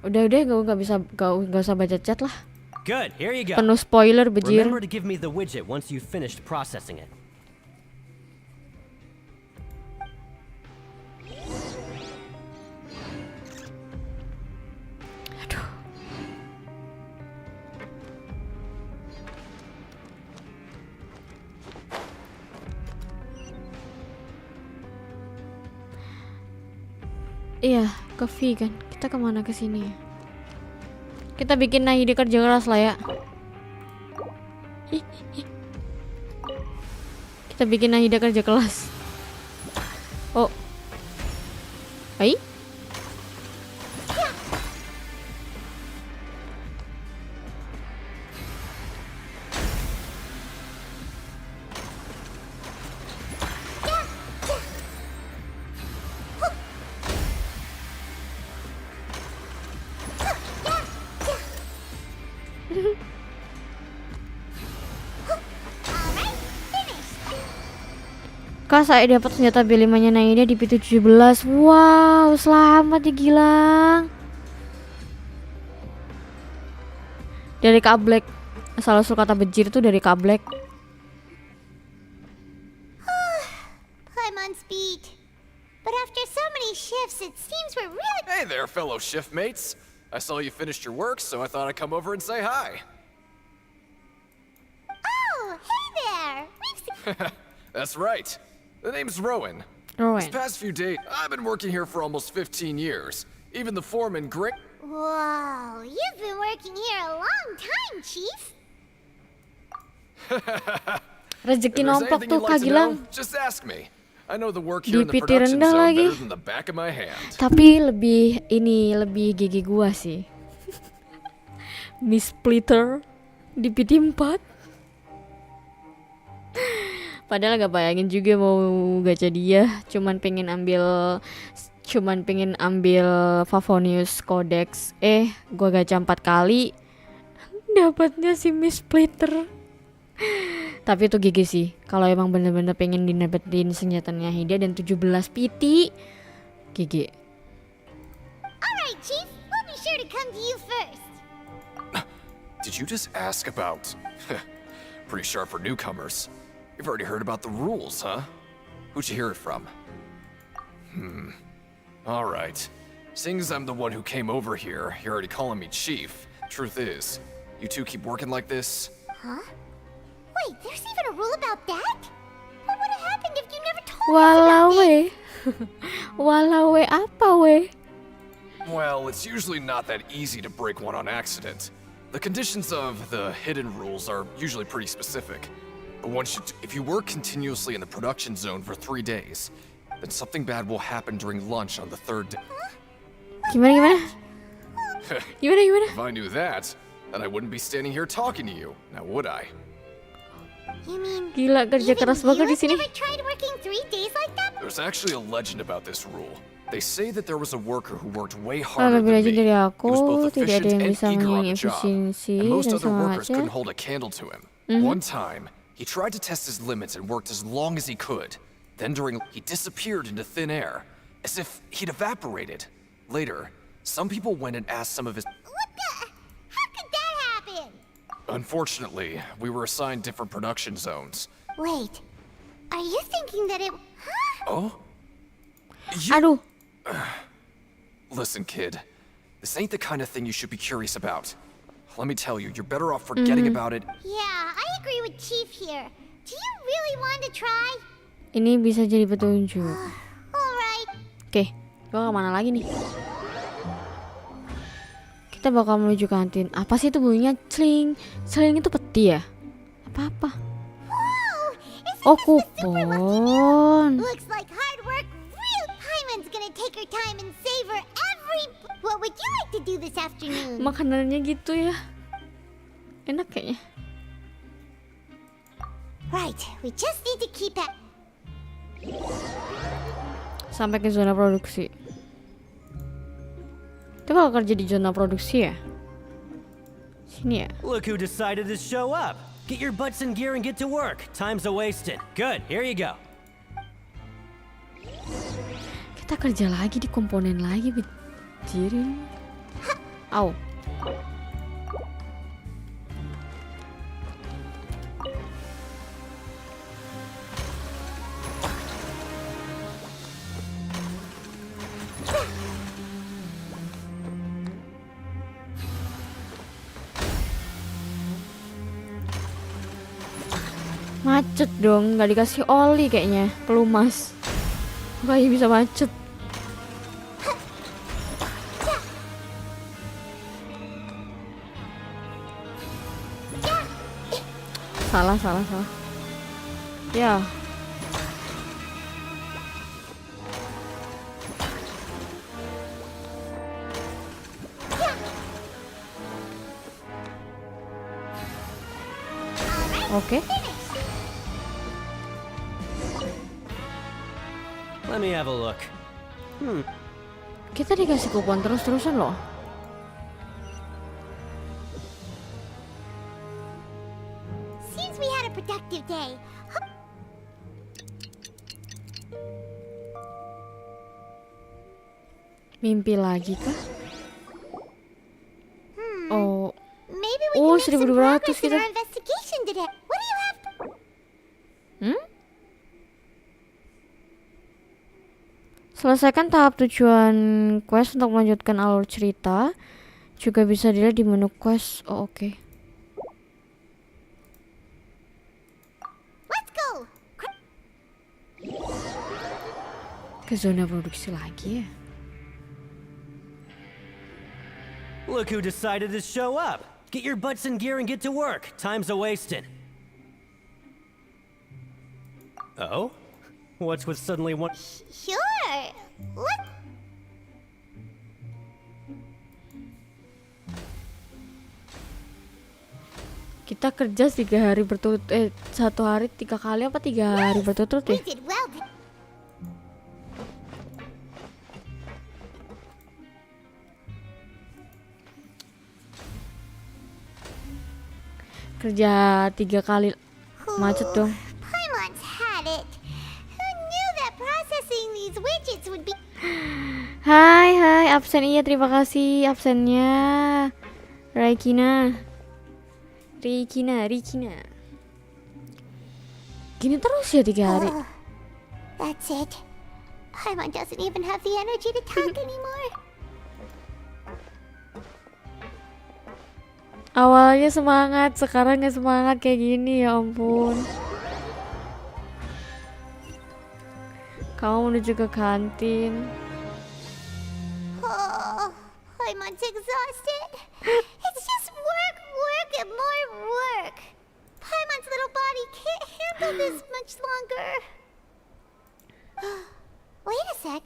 Udah gak usah baca chat lah. Good, here you go. Penuh spoiler bejir. Remember to give me the widget once you've finished processing it. Iya, ke V kan. Kita kemana ke sini? Kita bikin Nahida kerja keras lah ya. Kita bikin Nahida kerja keras. Oh. Hai? Kak, saya dapat senjata B5-nya Nahida di P17. Wow, selamat ya Gilang. Dari Kak Black. Asal-usul kata bejir tuh dari Kak Black. I'm on speed. But after so many shifts, it seems we're really... Hey there, fellow shift mates. I saw you finished your work, so I thought I'd come over and say hi. Oh, hey there. We've That's right. The name's Rowan. Rowan. These past few days, I've been working here for almost 15 years. Even the foreman, Grit. Whoa, you've been working here a long time, Chief. Rezeki If there's nomplok anything tuh you'd Kak like to Gilang. know, just ask me. I know the work here Di in the PT production rendah zone lagi. better than the back of my hand. Tapi lebih GG gua sih. Miss Splitter di PT 4. Padahal gak bayangin juga mau gacha dia, cuman pengen ambil Favonius Codex. Gua gacha 4 kali, dapatnya si Miss Splitter. Tapi itu GG sih. Kalau emang bener-bener pengen didapetin senjatanya Hida dan 17 PT, GG. Alright, Chief. We'll be sure to come to you first. Did you just ask about... Pretty sharp for newcomers. You've already heard about the rules, huh? Who'd you hear it from? Alright. Seeing as I'm the one who came over here, you're already calling me Chief. Truth is, you two keep working like this? Huh? Wait, there's even a rule about that? What would have happened if you never told us Walau about this? Walau apa we? Well, it's usually not that easy to break one on accident. The conditions of the hidden rules are usually pretty specific. But if you work continuously in the production zone for 3 days, then something bad will happen during lunch on the 3rd day. Gimana? If I knew that, then I wouldn't be standing here talking to you, now would I? You mean Gila, kerja keras banget di sini. never tried working 3 days like that? There's actually a legend about this rule. They say that there was a worker who worked way Kalau harder lebih than rajin me. dari He aku, was both tidak ada efficient yang and bisa eager on the menyaingi job, efisiensi and most dan other workers semangatnya. couldn't hold a candle to him. One time, he tried to test his limits and worked as long as he could. Then he disappeared into thin air, as if he'd evaporated. Later, some people went and asked some of his... What the? How could that happen? Unfortunately, we were assigned different production zones. Wait, are you thinking that it... Huh? Oh? Aduh. Listen, kid. This ain't the kind of thing you should be curious about. Let me tell you, you're better off forgetting about it. Yeah, I agree with Chief here. Do you really want to try? Ini bisa jadi petunjuk. Alright. Oke, gua kemana lagi nih? Kita bakal menuju kantin. Apa sih itu bunyinya? Celing. Celing itu peti ya? Apa-apa? Oh, kupon. Looks like hard work. Real Paimon's gonna take her time and savor every... What would you like to do this afternoon? Makanannya gitu ya. Enak kayaknya. Right, we just need to keep it. Sampai ke zona produksi. Itu kalau kerja di zona produksi ya? Sini ya? Look who decided to show up. Get your butts in gear and get to work. Time's a-wasting. Good, here you go. Kita kerja lagi di komponen lagi, betirin. Au. Macet dong, nggak dikasih oli kayaknya, pelumas. Kayak bisa macet. Salah. Ya. Oke. Let me have a look. Kita dikasih kupon terus-terusan loh. Seems we had a productive day. Mimpi lagi kah? Oh. Maybe we Oh, can make some 1200 progress in kita. our investigation today. What do you have? Selesaikan tahap tujuan quest untuk melanjutkan alur cerita. Juga bisa dilihat di menu quest. Oh, oke. Let's go. Ke zona produksi lagi ya. Look who decided to show up. Get your butts in gear and get to work. Time's a-wasting. Oh? What's with suddenly one... Sure. What? Kita kerja 3 hari berturut 1 hari 3 kali apa 3 hari berturut ya? We did well. Kerja 3 kali Macet dong. Paimon's had it. Who knew that processing these widgets would be... Hai, absen iya, terima kasih absennya. Rikina. Gini terus ya 3 hari. That's it. Paimon doesn't even have the energy to talk anymore. Awalnya semangat, sekarang nggak semangat kayak gini, ya ampun. Kamu menuju ke kantin. Oh, Paimon's exhausted. It's just work, and more work. Paimon's little body can't handle this much longer. Wait a sec.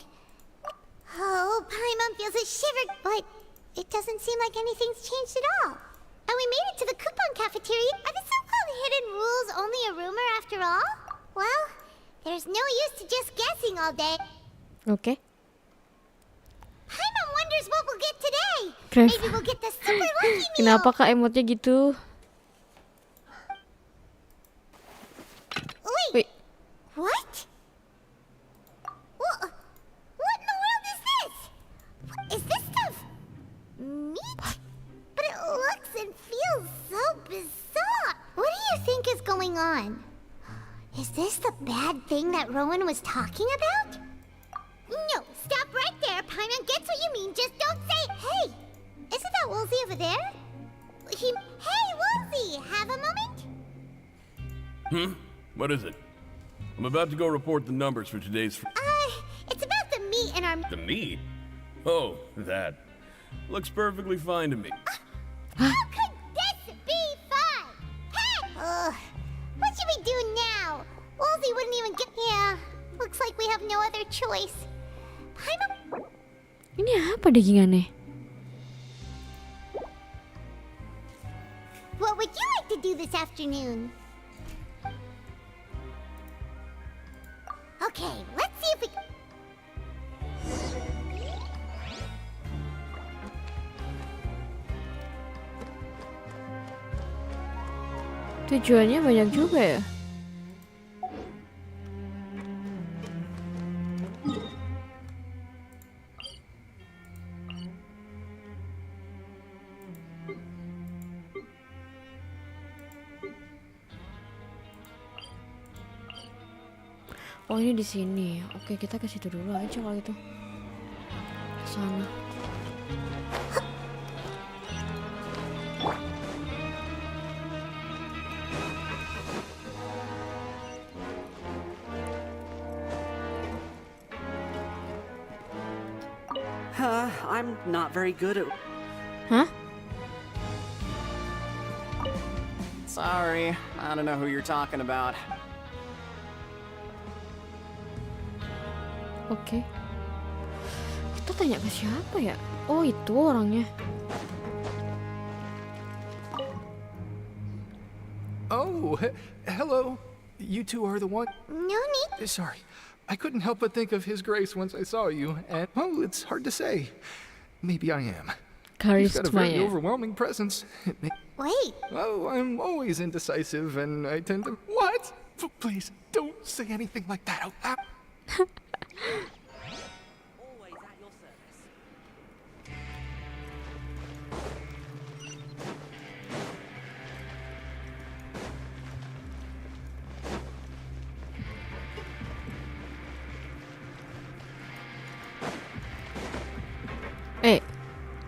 Oh, Paimon feels a shiver, but it doesn't seem like anything's changed at all. And we made it to the coupon cafeteria. Are the so-called hidden rules only a rumor after all? Well, there's no use to just guessing all day. Oke. Paimon wonders what we'll get today. Kenapa? Maybe we'll get the super lucky meal. Kenapa kak emotnya gitu? Wait. What? What in the world is this? Is this stuff meat? But it looks and feels so bizarre. What do you think is going on? Is this the bad thing that Rowan was talking about? No, stop right there. Paimon gets what you mean. Just don't say, hey, isn't that Woolsey over there? Hey, Woolsey, have a moment? What is it? I'm about to go report the numbers for today's... It's about the meat in our... The meat? Oh, that. Looks perfectly fine to me. How could this be fun? Hey! What should we do now? Woolsey wouldn't even get... Yeah, looks like we have no other choice. Paimon... Ini apa dagingannya? What would you like to do this afternoon? Okay, let's see if we... Tujuannya banyak juga ya. Oh ini di sini. Oke, kita ke situ dulu aja kalau gitu. Ke sana. I'm not very good at... Huh? Sorry, I don't know who you're talking about. Oke. Kita tanya ke siapa ya? Oh itu orangnya. Oh, hello. You two are the one... No need. Sorry. I couldn't help but think of His Grace once I saw you, and, well, it's hard to say. Maybe I am. You've got a very overwhelming presence. Wait. Oh, I'm always indecisive, and I tend to... What? Please, don't say anything like that out loud.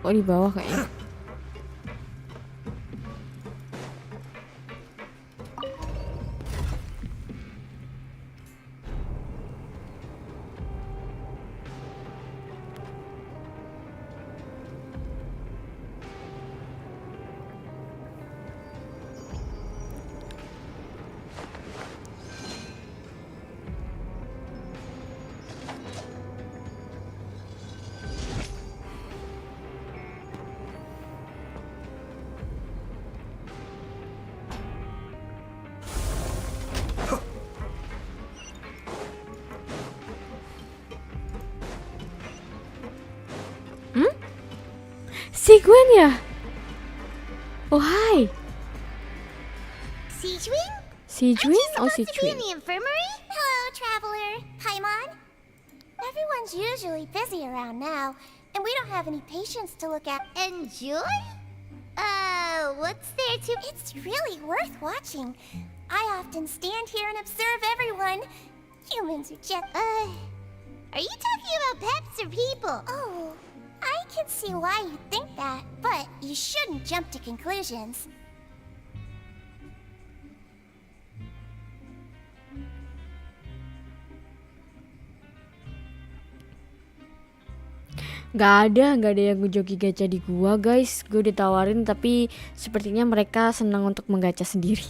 Oh di bawah kayaknya. Si Gwen ya? Oh hai. Si Gwen? Sijuin? Oh, Supposed to be in Sijuin. the infirmary? Hello, traveler. Paimon. Everyone's usually busy around now, and we don't have any patients to look at. Enjoy? What's there to... It's really worth watching. I often stand here and observe everyone. Humans are just... Are you talking about pets or people? Oh, I can see why you think that, but you shouldn't jump to conclusions. Gak ada yang joki gacha di gua guys. Gue ditawarin tapi sepertinya mereka senang untuk menggacha sendiri.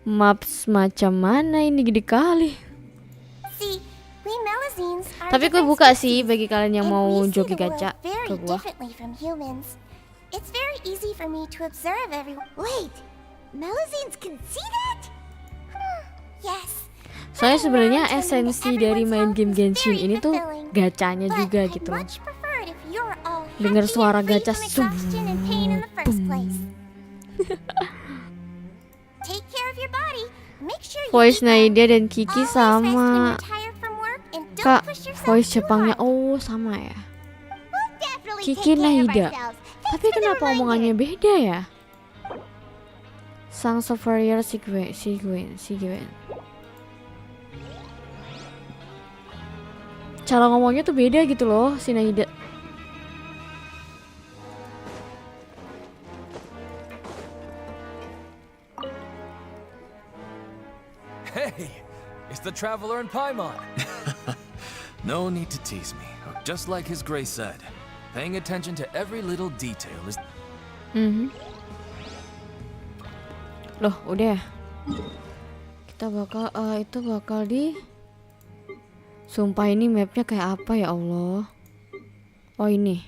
Maps macam mana ini gede kali. See, we Melazines are Tapi gue buka sih bagi kalian yang mau joki gacha ke gua. differently from humans. It's very easy for me to observe everyone. Wait, Melazines can see that? Yes. Soalnya sebenarnya esensi dari main game Genshin ini tuh gacanya juga gitu loh. Dengar suara gacha voice Naida dan Kiki sama. Kak, voice Jepangnya oh sama ya. Kiki Naida. Tapi kenapa omongannya beda ya? Sang Sawerianya Siguen. Cara ngomongnya tuh beda gitu loh si Naida. Hey, it's the traveler in Paimon. No need to tease me. Just like His Grace said, paying attention to every little detail is... Loh, udah ya? Kita bakal, itu bakal di... Sumpah ini mapnya kayak apa ya Allah. Oh ini.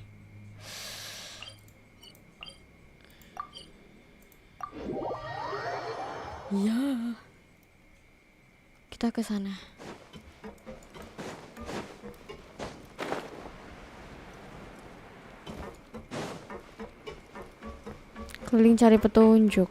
Ya. Kita ke sana. Keliling cari petunjuk.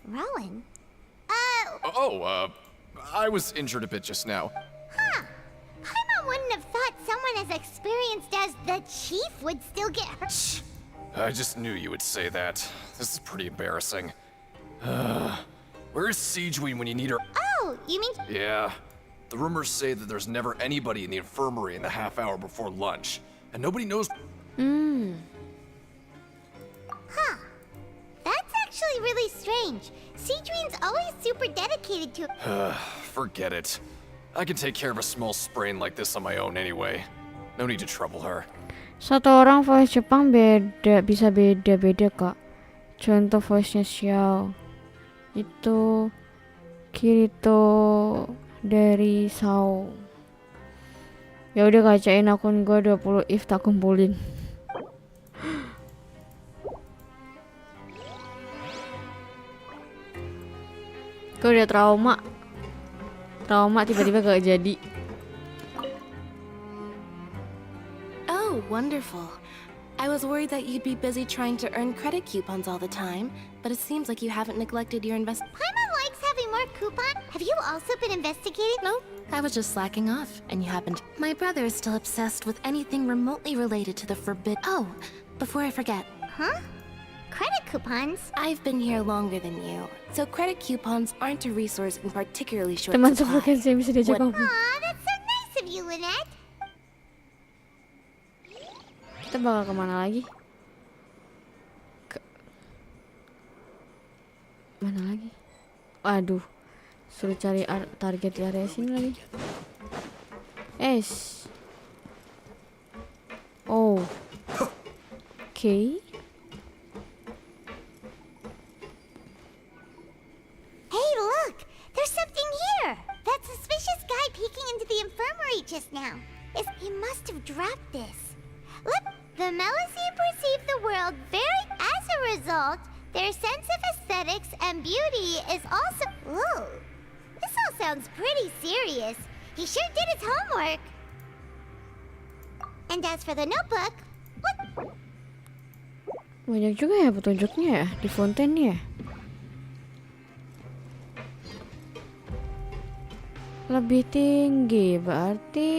Rowan? I was injured a bit just now. Huh. Paimon wouldn't have thought someone as experienced as the chief would still get hurt. I just knew you would say that. This is pretty embarrassing. Where's Sijuin when you need her? Oh, you mean... Yeah. The rumors say that there's never anybody in the infirmary in the half hour before lunch. And nobody knows... Huh. That's actually really strange. Sijuin's always super dedicated to... Forget it. I can take care of a small sprain like this on my own anyway. No need to trouble her. Satu orang voice Jepang beda, bisa beda-beda kak. Contoh voice-nya Xiao. Itu Kirito dari Sao. Ya udah kacain akun gue 20 if tak kumpulin. Gue udah trauma tiba-tiba gak jadi. Oh, wonderful. I was worried that you'd be busy trying to earn credit coupons all the time, but it seems like you haven't neglected your Paimon likes having more coupons. Have you also been investigating? No, I was just slacking off, and you happened. My brother is still obsessed with anything remotely related to the Oh, before I forget. Huh? Credit coupons? I've been here longer than you, so credit coupons aren't a resource in particularly short Teman supply. sefrekuensi bisa diajak kamu. Aw, that's so nice of you, Lynette. Kita bakal kemana lagi? Mana lagi? Aduh, suruh cari target di area sini lagi. Oh, okay. Hey, look! There's something here! That suspicious guy peeking into the infirmary just now. He must have dropped this. Look, the Melazine perceive the world as a result, their sense of aesthetics and beauty is also... Ooh, this all sounds pretty serious. He sure did his homework. And as for the notebook, what? Banyak juga ya petunjuknya ya di Fontaine ya. Lebih tinggi berarti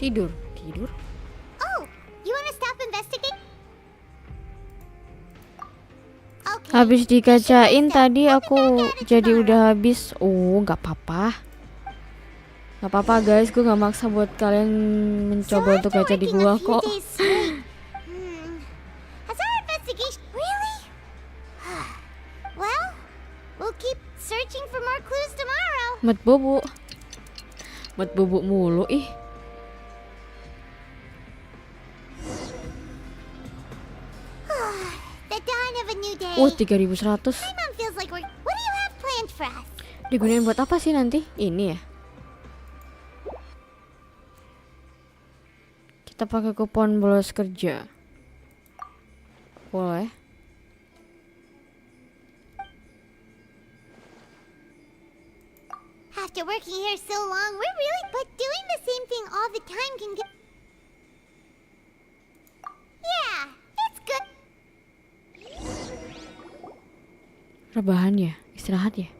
tidur. Oh, you wanna stop investigating? Habis dikacain tadi aku jadi udah habis. Oh, nggak apa-apa. Nggak apa-apa guys, gue nggak maksa buat kalian mencoba untuk gacha di gua kok. Has our investigation really? Well, we'll keep searching for more clues tomorrow. Mat bobo mulu ih. The dawn of a new day. 3100. My mom feels like we're. What do you have planned for us? Digunain buat apa sih nanti? Ini ya. Kita pakai kupon bolos kerja. Boleh. After working here so long, we're really. But doing the same thing all the time can get. Yeah, it's good. Rebahan ya, istirahat ya.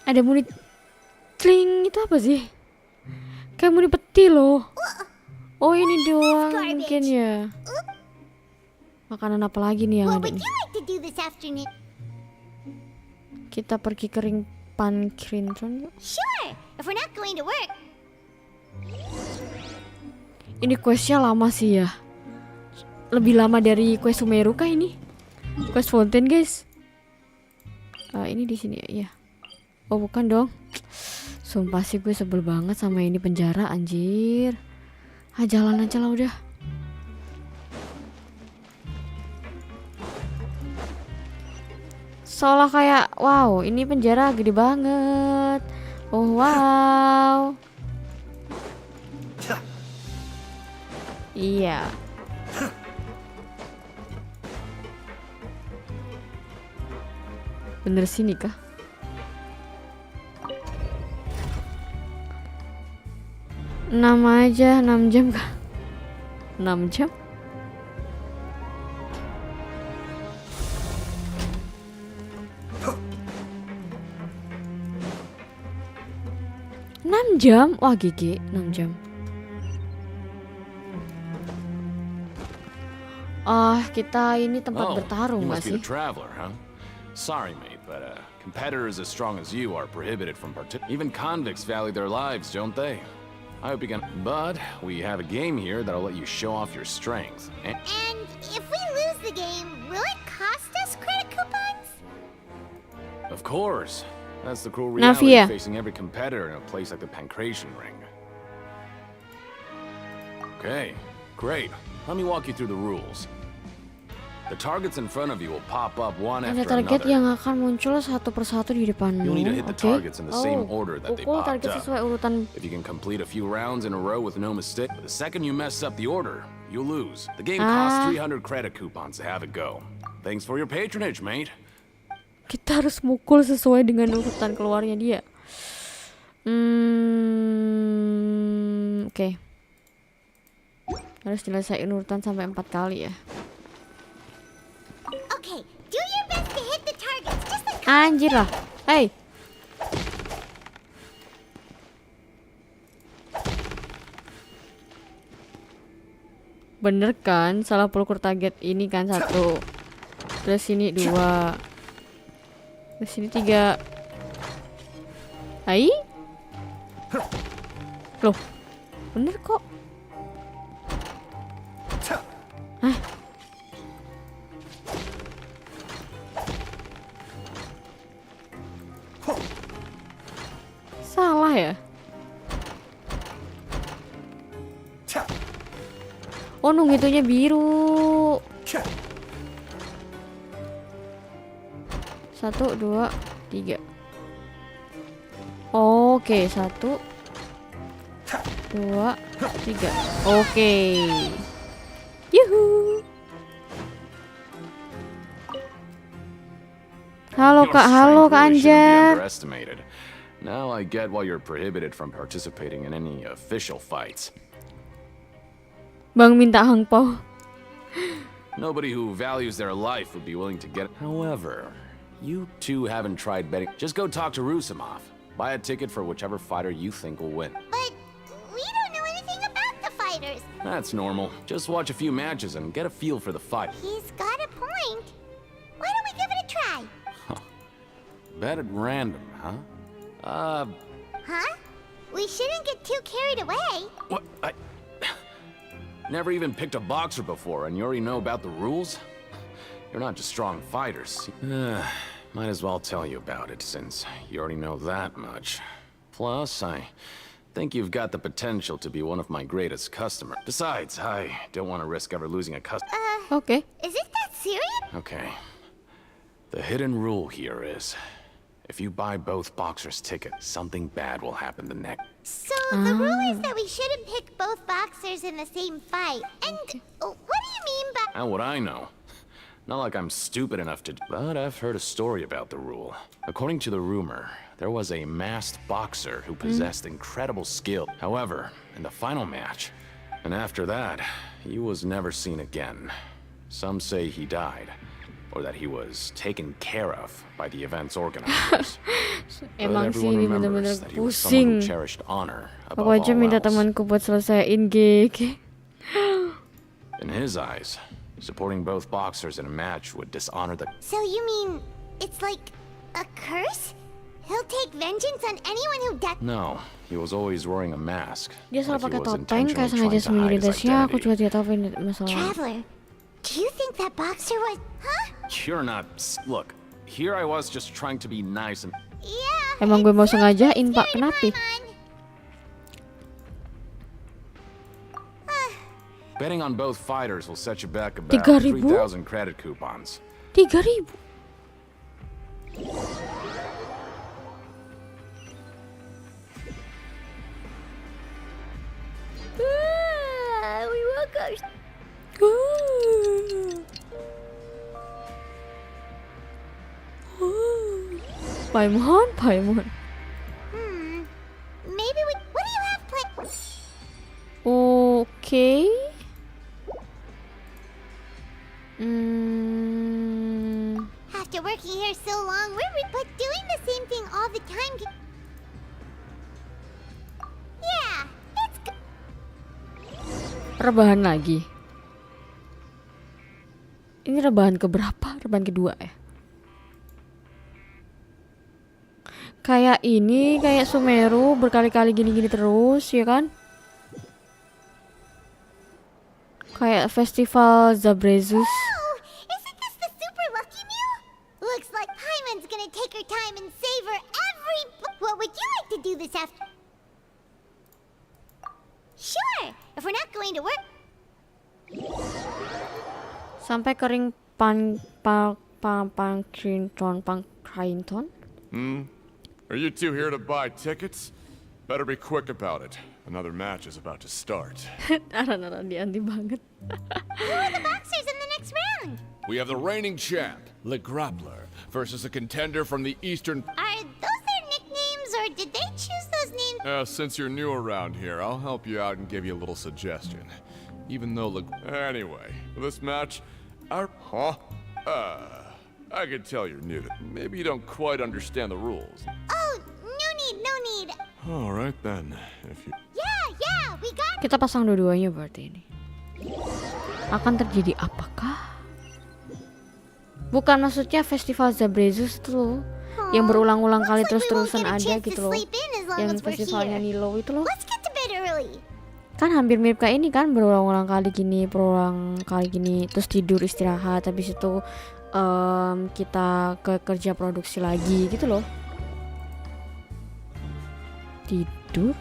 Ada muni cling, itu apa sih? Kayak muni peti loh. Oh ini doang mungkin ya. Makanan apa lagi nih yang ada nih? Kita pergi ke ring Pankrinton yuk. Sure, if we're not going to work. Ini questnya lama sih ya. Lebih lama dari quest Sumeru kah ini? Quest Fontaine guys. Ini di sini ya. Oh bukan dong. Sumpah sih gue sebel banget sama ini penjara anjir. Jalan aja lah udah. Seolah kayak wow ini penjara gede banget. Oh wow. Iya. Bener sini kah? Nama aja 6 jam kah? 6 jam? Jam? Wah GG 6 jam. Kita ini tempat bertarung you gak must be sih? the traveler, huh? Sorry, mate, but competitors as strong as you are prohibited from Even convicts value their lives, don't they? I hope you can. But we have a game here that'll let you show off your strength. And if we lose the game, will it cost us credit coupons? Of course. That's the cruel Navia. reality facing every competitor in a place like the Pancration Ring. Okay, great. Let me walk you through the rules. The targets in front of you will pop up one Ada after target another. yang akan muncul satu persatu di depanmu. You'll need to hit the Oke. targets in the same order that they Pukul popped target up. sesuai urutan. If you can complete a few rounds in a row with no mistake, the second you mess up the order, you lose. The game costs 300 credit coupons to have it go. Thanks for your patronage, mate. Kita harus mukul sesuai dengan urutan keluarnya dia. Oke. Harus nyelesain urutan sampai 4 kali ya. Okay, do your best to hit the targets just like. Anjir lah. Hey. Bener kan? Salah pukul target ini kan 1. Terus ini 2. Terus ini 3. Hai? Loh. Bener kok. Hah? Salah ya? Oh, nunggitunya biru. 1, 2, 3. Oke, 1, 2, 3. Oke. Yuhu. Halo Kak, halo Kak Anjar. Now I get why you're prohibited from participating in any official fights. Bang minta hangpau. Nobody who values their life would be willing to get it. However, you two haven't tried betting. Just go talk to Rusimov. Buy a ticket for whichever fighter you think will win. But we don't know anything about the fighters. That's normal. Just watch a few matches and get a feel for the fight. He's got a point. Why don't we give it a try? Bet at random, huh? Huh? We shouldn't get too carried away. What? I never even picked a boxer before, and you already know about the rules? You're not just strong fighters. Might as well tell you about it, since you already know that much. Plus, I think you've got the potential to be one of my greatest customers. Besides, I don't want to risk ever losing a customer. Okay. Is it that serious? Okay. The hidden rule here is, if you buy both boxers' tickets, something bad will happen the next. So the rule is that we shouldn't pick both boxers in the same fight. And what do you mean by... How would I know? Not like I'm stupid enough to... But I've heard a story about the rule. According to the rumor, there was a masked boxer who possessed incredible skill. However, in the final match, and after that, he was never seen again. Some say he died, or that he was taken care of by the event's organizers. Emang sih ini bener-bener that he was someone pusing. who cherished honor above Aku aja all minta else. temanku buat selesaiin gig. In his eyes, supporting both boxers in a match would dishonor the... So you mean it's like a curse? He'll take vengeance on anyone who does... No, he was always wearing a mask. Dia selalu like he pakai was topeng kayak intentionally sengaja trying to sembunyi hide dari his Tasya. Aku identity. juga tidak tahu apa ini masalah. Traveler, do you think that boxer was... Huh? You're not... Look, here I was just trying to be nice and... Yeah. Emang gue mau sengajain Pak, kenapa? Betting on both fighters will set you back about 3.000? 3,000 credit coupons. 3.000. We will go... Paimon, Paimon. Maybe we... What do you have planned? Okay. After working here so long, but doing the same thing all the time... Yeah, it's good. Rebahan lagi. Ini rebahan keberapa? Rebahan kedua ya. Kayak ini, kayak Sumeru berkali-kali gini-gini terus, ya kan? Kayak festival Zabrezus. Oh, isn't this the super lucky meal? Looks like Paimon's gonna take her time and savor every... What would you like to do this after... Sure, if we're not going to work... Sampai kering pankrinton. Are you two here to buy tickets? Better be quick about it. Another match is about to start. Nara dianti banget. Who are the boxers in the next round? We have the reigning champ, Le Grappler, versus a contender from the Eastern... Are those their nicknames, or did they choose those names? Since you're new around here, I'll help you out and give you a little suggestion. Even though Anyway, for this match, I can tell you're new. Maybe you don't quite understand the rules. Oh, no need. Alright then, if you... Yeah, we got... Kita pasang dua-duanya berarti ini. Akan terjadi apakah? Bukan maksudnya festival Zabrezus itu loh. Yang berulang-ulang kali terus-terusan ada gitu loh. Yang festivalnya Nilo itu loh. Kan hampir mirip kayak ini kan, berulang-ulang kali gini, terus tidur istirahat, habis itu kita ke kerja produksi lagi gitu loh. Tidur?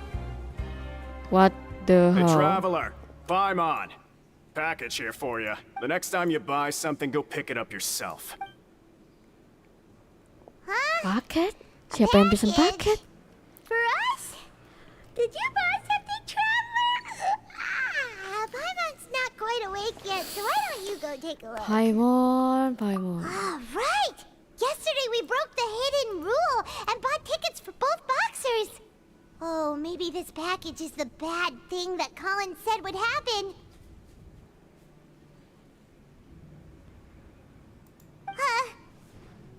What the hell? Hey, traveler, Paimon, package here for you. The next time you buy something, go pick it up yourself. Paket? Siapa yang pesen paket? For us? Did you buy something, Traveler? Paimon's not quite awake yet, so why don't you go take a look? Paimon. Right! Yesterday we broke the hidden rule and bought tickets for both boxers. Oh, maybe this package is the bad thing that Colin said would happen.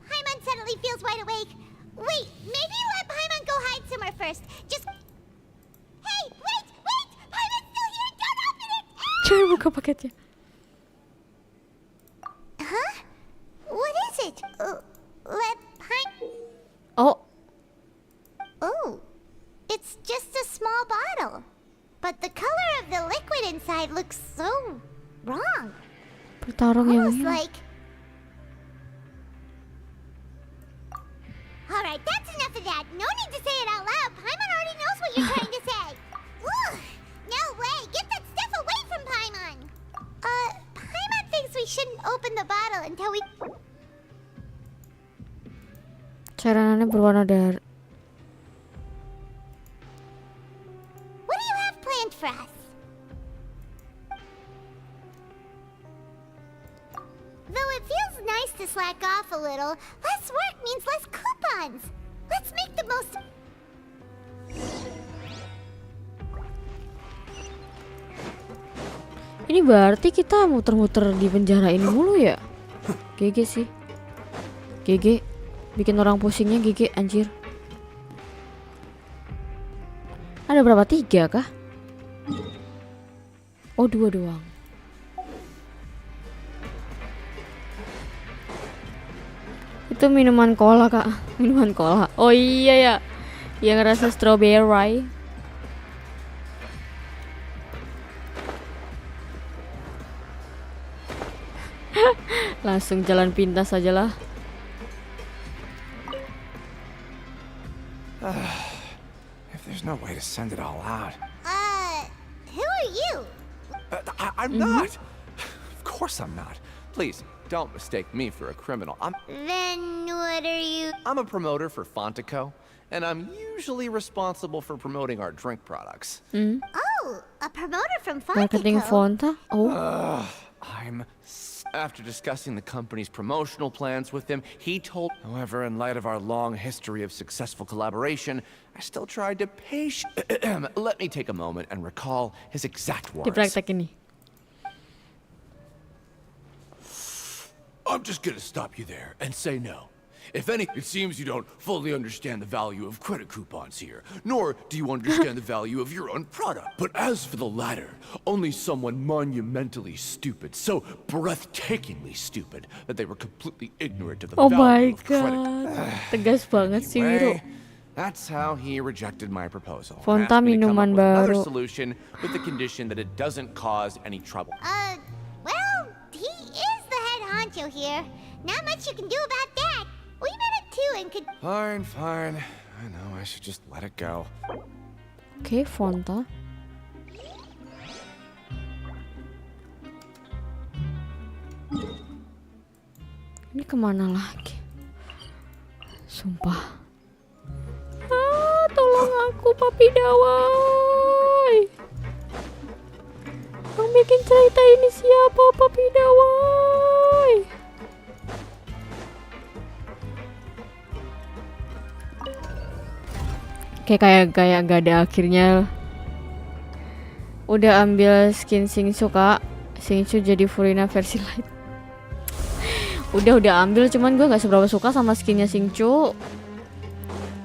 Paimon suddenly feels wide awake. Wait, maybe let Paimon go hide somewhere first. Just... Hey, wait! Paimon's still here! Don't open it! Jangan buka paketnya. Huh? What is it? Let Paimon... Oh, it's just a small bottle. But the color of the liquid inside looks so wrong. Bertarung yang Almost like... Alright, that's enough of that. No need to say it out loud. Paimon already knows what you're trying to say. Ugh, no way. Get that stuff away from Paimon. Paimon thinks we shouldn't open the bottle until we... Cairannya berwarna darah. What do you have planned for us? Though it feels nice to slack off a little, less work means less coupons. Let's make the most... Ini berarti kita muter-muter di penjara ini mulu ya? GG sih. GG. Bikin orang pusingnya GG anjir. Ada berapa? 3 kah? Oh 2 doang. Itu minuman cola kak. Minuman cola. Oh iya ya. Yang rasa strawberry. Langsung jalan pintas aja lah. If there's no way to send it all out. Who are you? I'm not. Of course I'm not. Please, don't mistake me for a criminal. Then what are you? I'm a promoter for Fontaine, and I'm usually responsible for promoting our drink products. Oh, a promoter from Marketing Fontaine. Fonta. Oh. After discussing the company's promotional plans with him, he told... However, in light of our long history of successful collaboration, I still tried to let me take a moment and recall his exact words. Dipraktek ini. I'm just gonna stop you there and say no. If any, it seems you don't fully understand the value of credit coupons here, nor do you understand the value of your own product. But as for the latter, only someone monumentally stupid, so breathtakingly stupid, that they were completely ignorant of the value of credit. Tegas banget sih Wiro. That's how he rejected my proposal. Fonta minuman another baru. solution with the condition that it doesn't cause any trouble. Well, he is the head honcho here. Not much you can do about that. We met it too and could... Fine. I know, I should just let it go. Oke, Fonta. Ini kemana lagi? Sumpah. Tolong aku, Papi Dawai. Yang bikin cerita ini siapa, Papi Dawai? Kayak gak ada akhirnya. Udah ambil skin Singsu kak. Singsu jadi Furina versi light. Udah ambil, cuman gue nggak seberapa suka sama skinnya Singsu.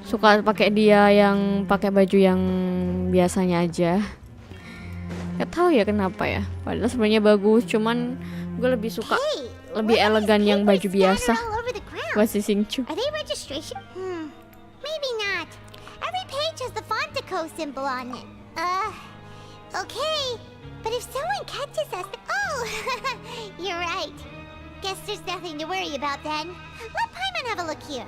Suka pakai dia yang pakai baju yang biasanya aja. Gak tahu ya kenapa ya. Padahal sebenarnya bagus, cuman gue lebih suka lebih elegan yang baju biasa. Masih Singsu. Are they registration? Maybe not. Every page has the Fontaine symbol on it. Okay. But if someone catches us... Oh, you're right. Guess there's nothing to worry about then. Let Paimon have a look here.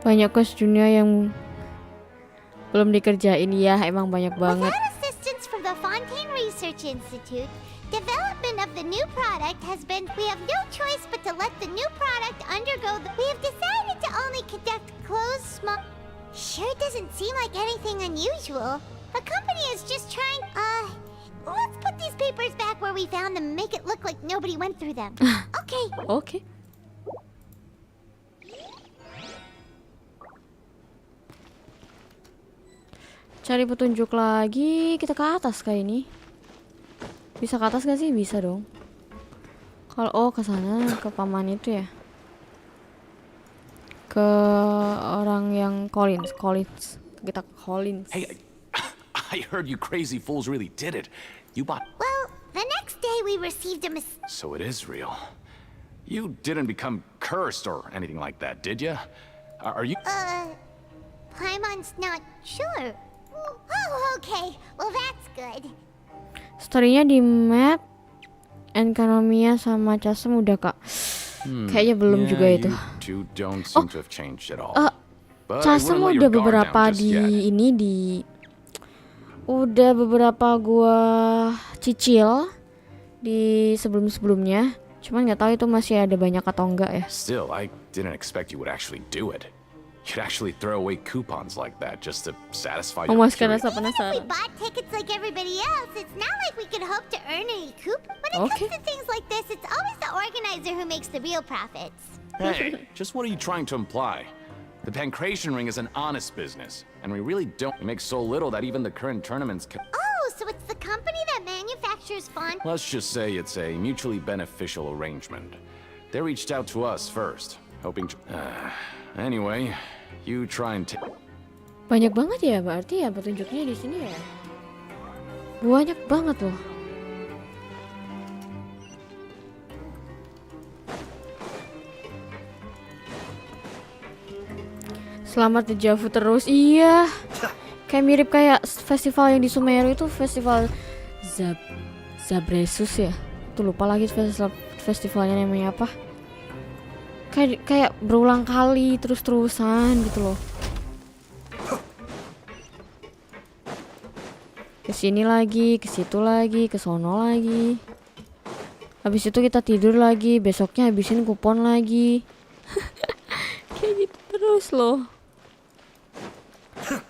Banyak quest dunia yang belum dikerjain ya, emang banyak banget. Without assistance from the Fontaine Research Institute, development of the new product has been... We have no choice but to let the new product undergo the... We have decided to only conduct closed small... Sure doesn't seem like anything unusual. The company is just trying... Let's put these papers back where we found them and make it look like nobody went through them. Okay. Oke. Cari petunjuk lagi. Kita ke atas kayak ini. Bisa ke atas gak sih? Bisa dong. Kalau ke sana, ke paman itu ya. Ke orang yang Collins. Kita ke Collins. Hey, I heard you crazy fools really did it. You bought... Well, the next day we received a So it is real. You didn't become cursed or anything like that, did you? Are you... Paimon's not sure. Oh, okay. Well, that's good. Storynya di map, ekonominya sama Casem udah kak. Kayaknya belum juga itu. Casem udah beberapa di ini di. Udah beberapa gua cicil di sebelum-sebelumnya. Cuman nggak tahu itu masih ada banyak atau enggak ya. Still, I didn't expect you would actually do it. You'd actually throw away coupons like that just to satisfy your Memuaskan rasa penasaran. We bought tickets like everybody else. It's not like we could hope to earn any coup. When it comes to things like this, it's always the organizer who makes the real profits. Hey, just what are you trying to imply? The Pancration Ring is an honest business, and we really don't make so little that even the current tournaments can... Oh, so it's the company that manufactures fun? Let's just say it's a mutually beneficial arrangement. They reached out to us first, hoping to... Anyway, you try and banyak banget ya, berarti ya petunjuknya di sini ya. Banyak banget loh. Selamat dejavu terus. Iya. Kayak mirip kayak festival yang di Sumeru itu, festival Zabresus ya. Tuh lupa lagi festivalnya namanya apa. Kayak berulang kali terus-terusan gitu loh. Kesini lagi, ke situ lagi, ke sono lagi. Habis itu kita tidur lagi, besoknya habisin kupon lagi. Kayak gitu terus loh.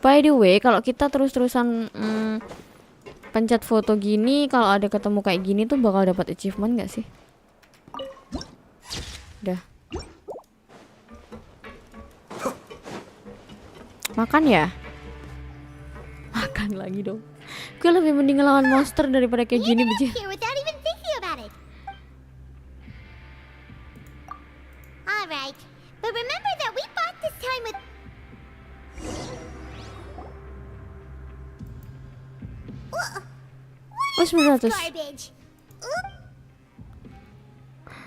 By the way, kalau kita terus-terusan pencet foto gini, kalau ada ketemu kayak gini tuh bakal dapat achievement gak sih? Udah. Makan ya? Makan lagi dong. Gue lebih mending ngelawan monster daripada kayak gini biji. Alright, but remember that we bought this time with... What is garbage?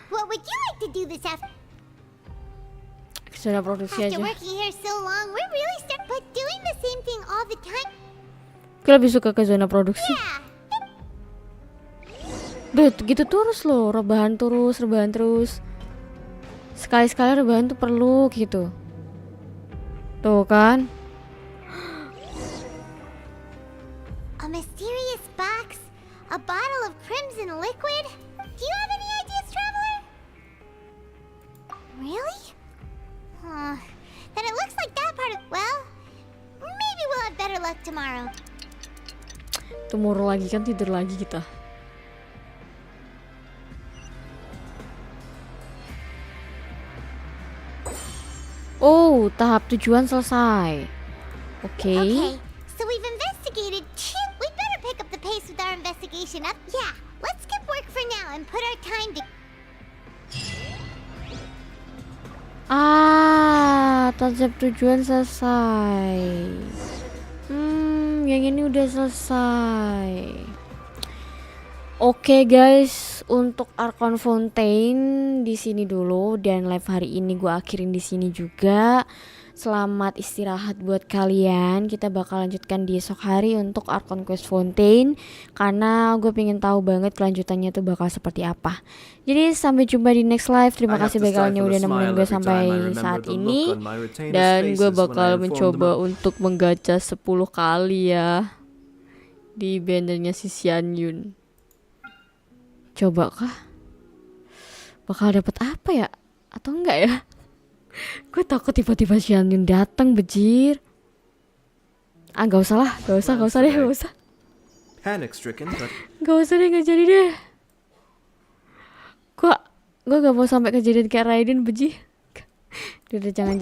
What would you like to do this after? Zona produksi aja. After working here so long, we're really stuck but doing the same thing all the time. Gue lebih suka ke zona produksi. Duh, gitu terus loh, rebahan terus. Sekali-sekali rebahan tuh perlu gitu. Tuh kan? A mysterious box, a bottle of crimson liquid. Do you have any ideas, traveler? Really? Then it looks like that part of... Well, maybe we'll have better luck tomorrow. Tomorrow lagi kan, tidur lagi kita. Oh, tahap tujuan selesai. Okay, so we've investigated. We'd better pick up the pace with our investigation up. Yeah, let's skip work for now and put our time to... Tahap tujuan selesai. Yang ini udah selesai. Oke guys, untuk Archon Fontaine di sini dulu, dan live hari ini gue akhirin di sini juga. Selamat istirahat buat kalian. Kita bakal lanjutkan di esok hari untuk Archon Quest Fontaine, karena gue pengen tahu banget kelanjutannya tuh bakal seperti apa. Jadi sampai jumpa di next live. Terima kasih bagi kalian yang udah nemenin gue sampai saat ini. Dan gue bakal mencoba untuk menggacha 10 kali ya. di bannernya si Xian Yun. Coba kah? Bakal dapat apa ya? Atau enggak ya? Gue takut tiba-tiba Xian Yun datang, bejir. Ah, gak usah lah, gak usah deh, gak usah. Panic stricken, but Gak usah deh, gak jadi deh. Gue gak mau sampai kejadian kayak Raiden, bejir. Udah, jangan.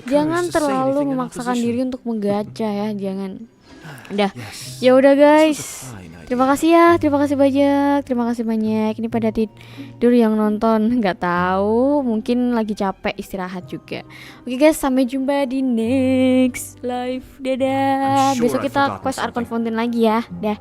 Jangan terlalu memaksakan diri untuk menggacha ya, jangan. Udah, ya udah guys. Terima kasih banyak. Ini pada tidur yang nonton, nggak tahu, mungkin lagi capek istirahat juga. Oke guys, sampai jumpa di next live. Dadah. Besok kita quest Archon Fontaine lagi ya. Dah.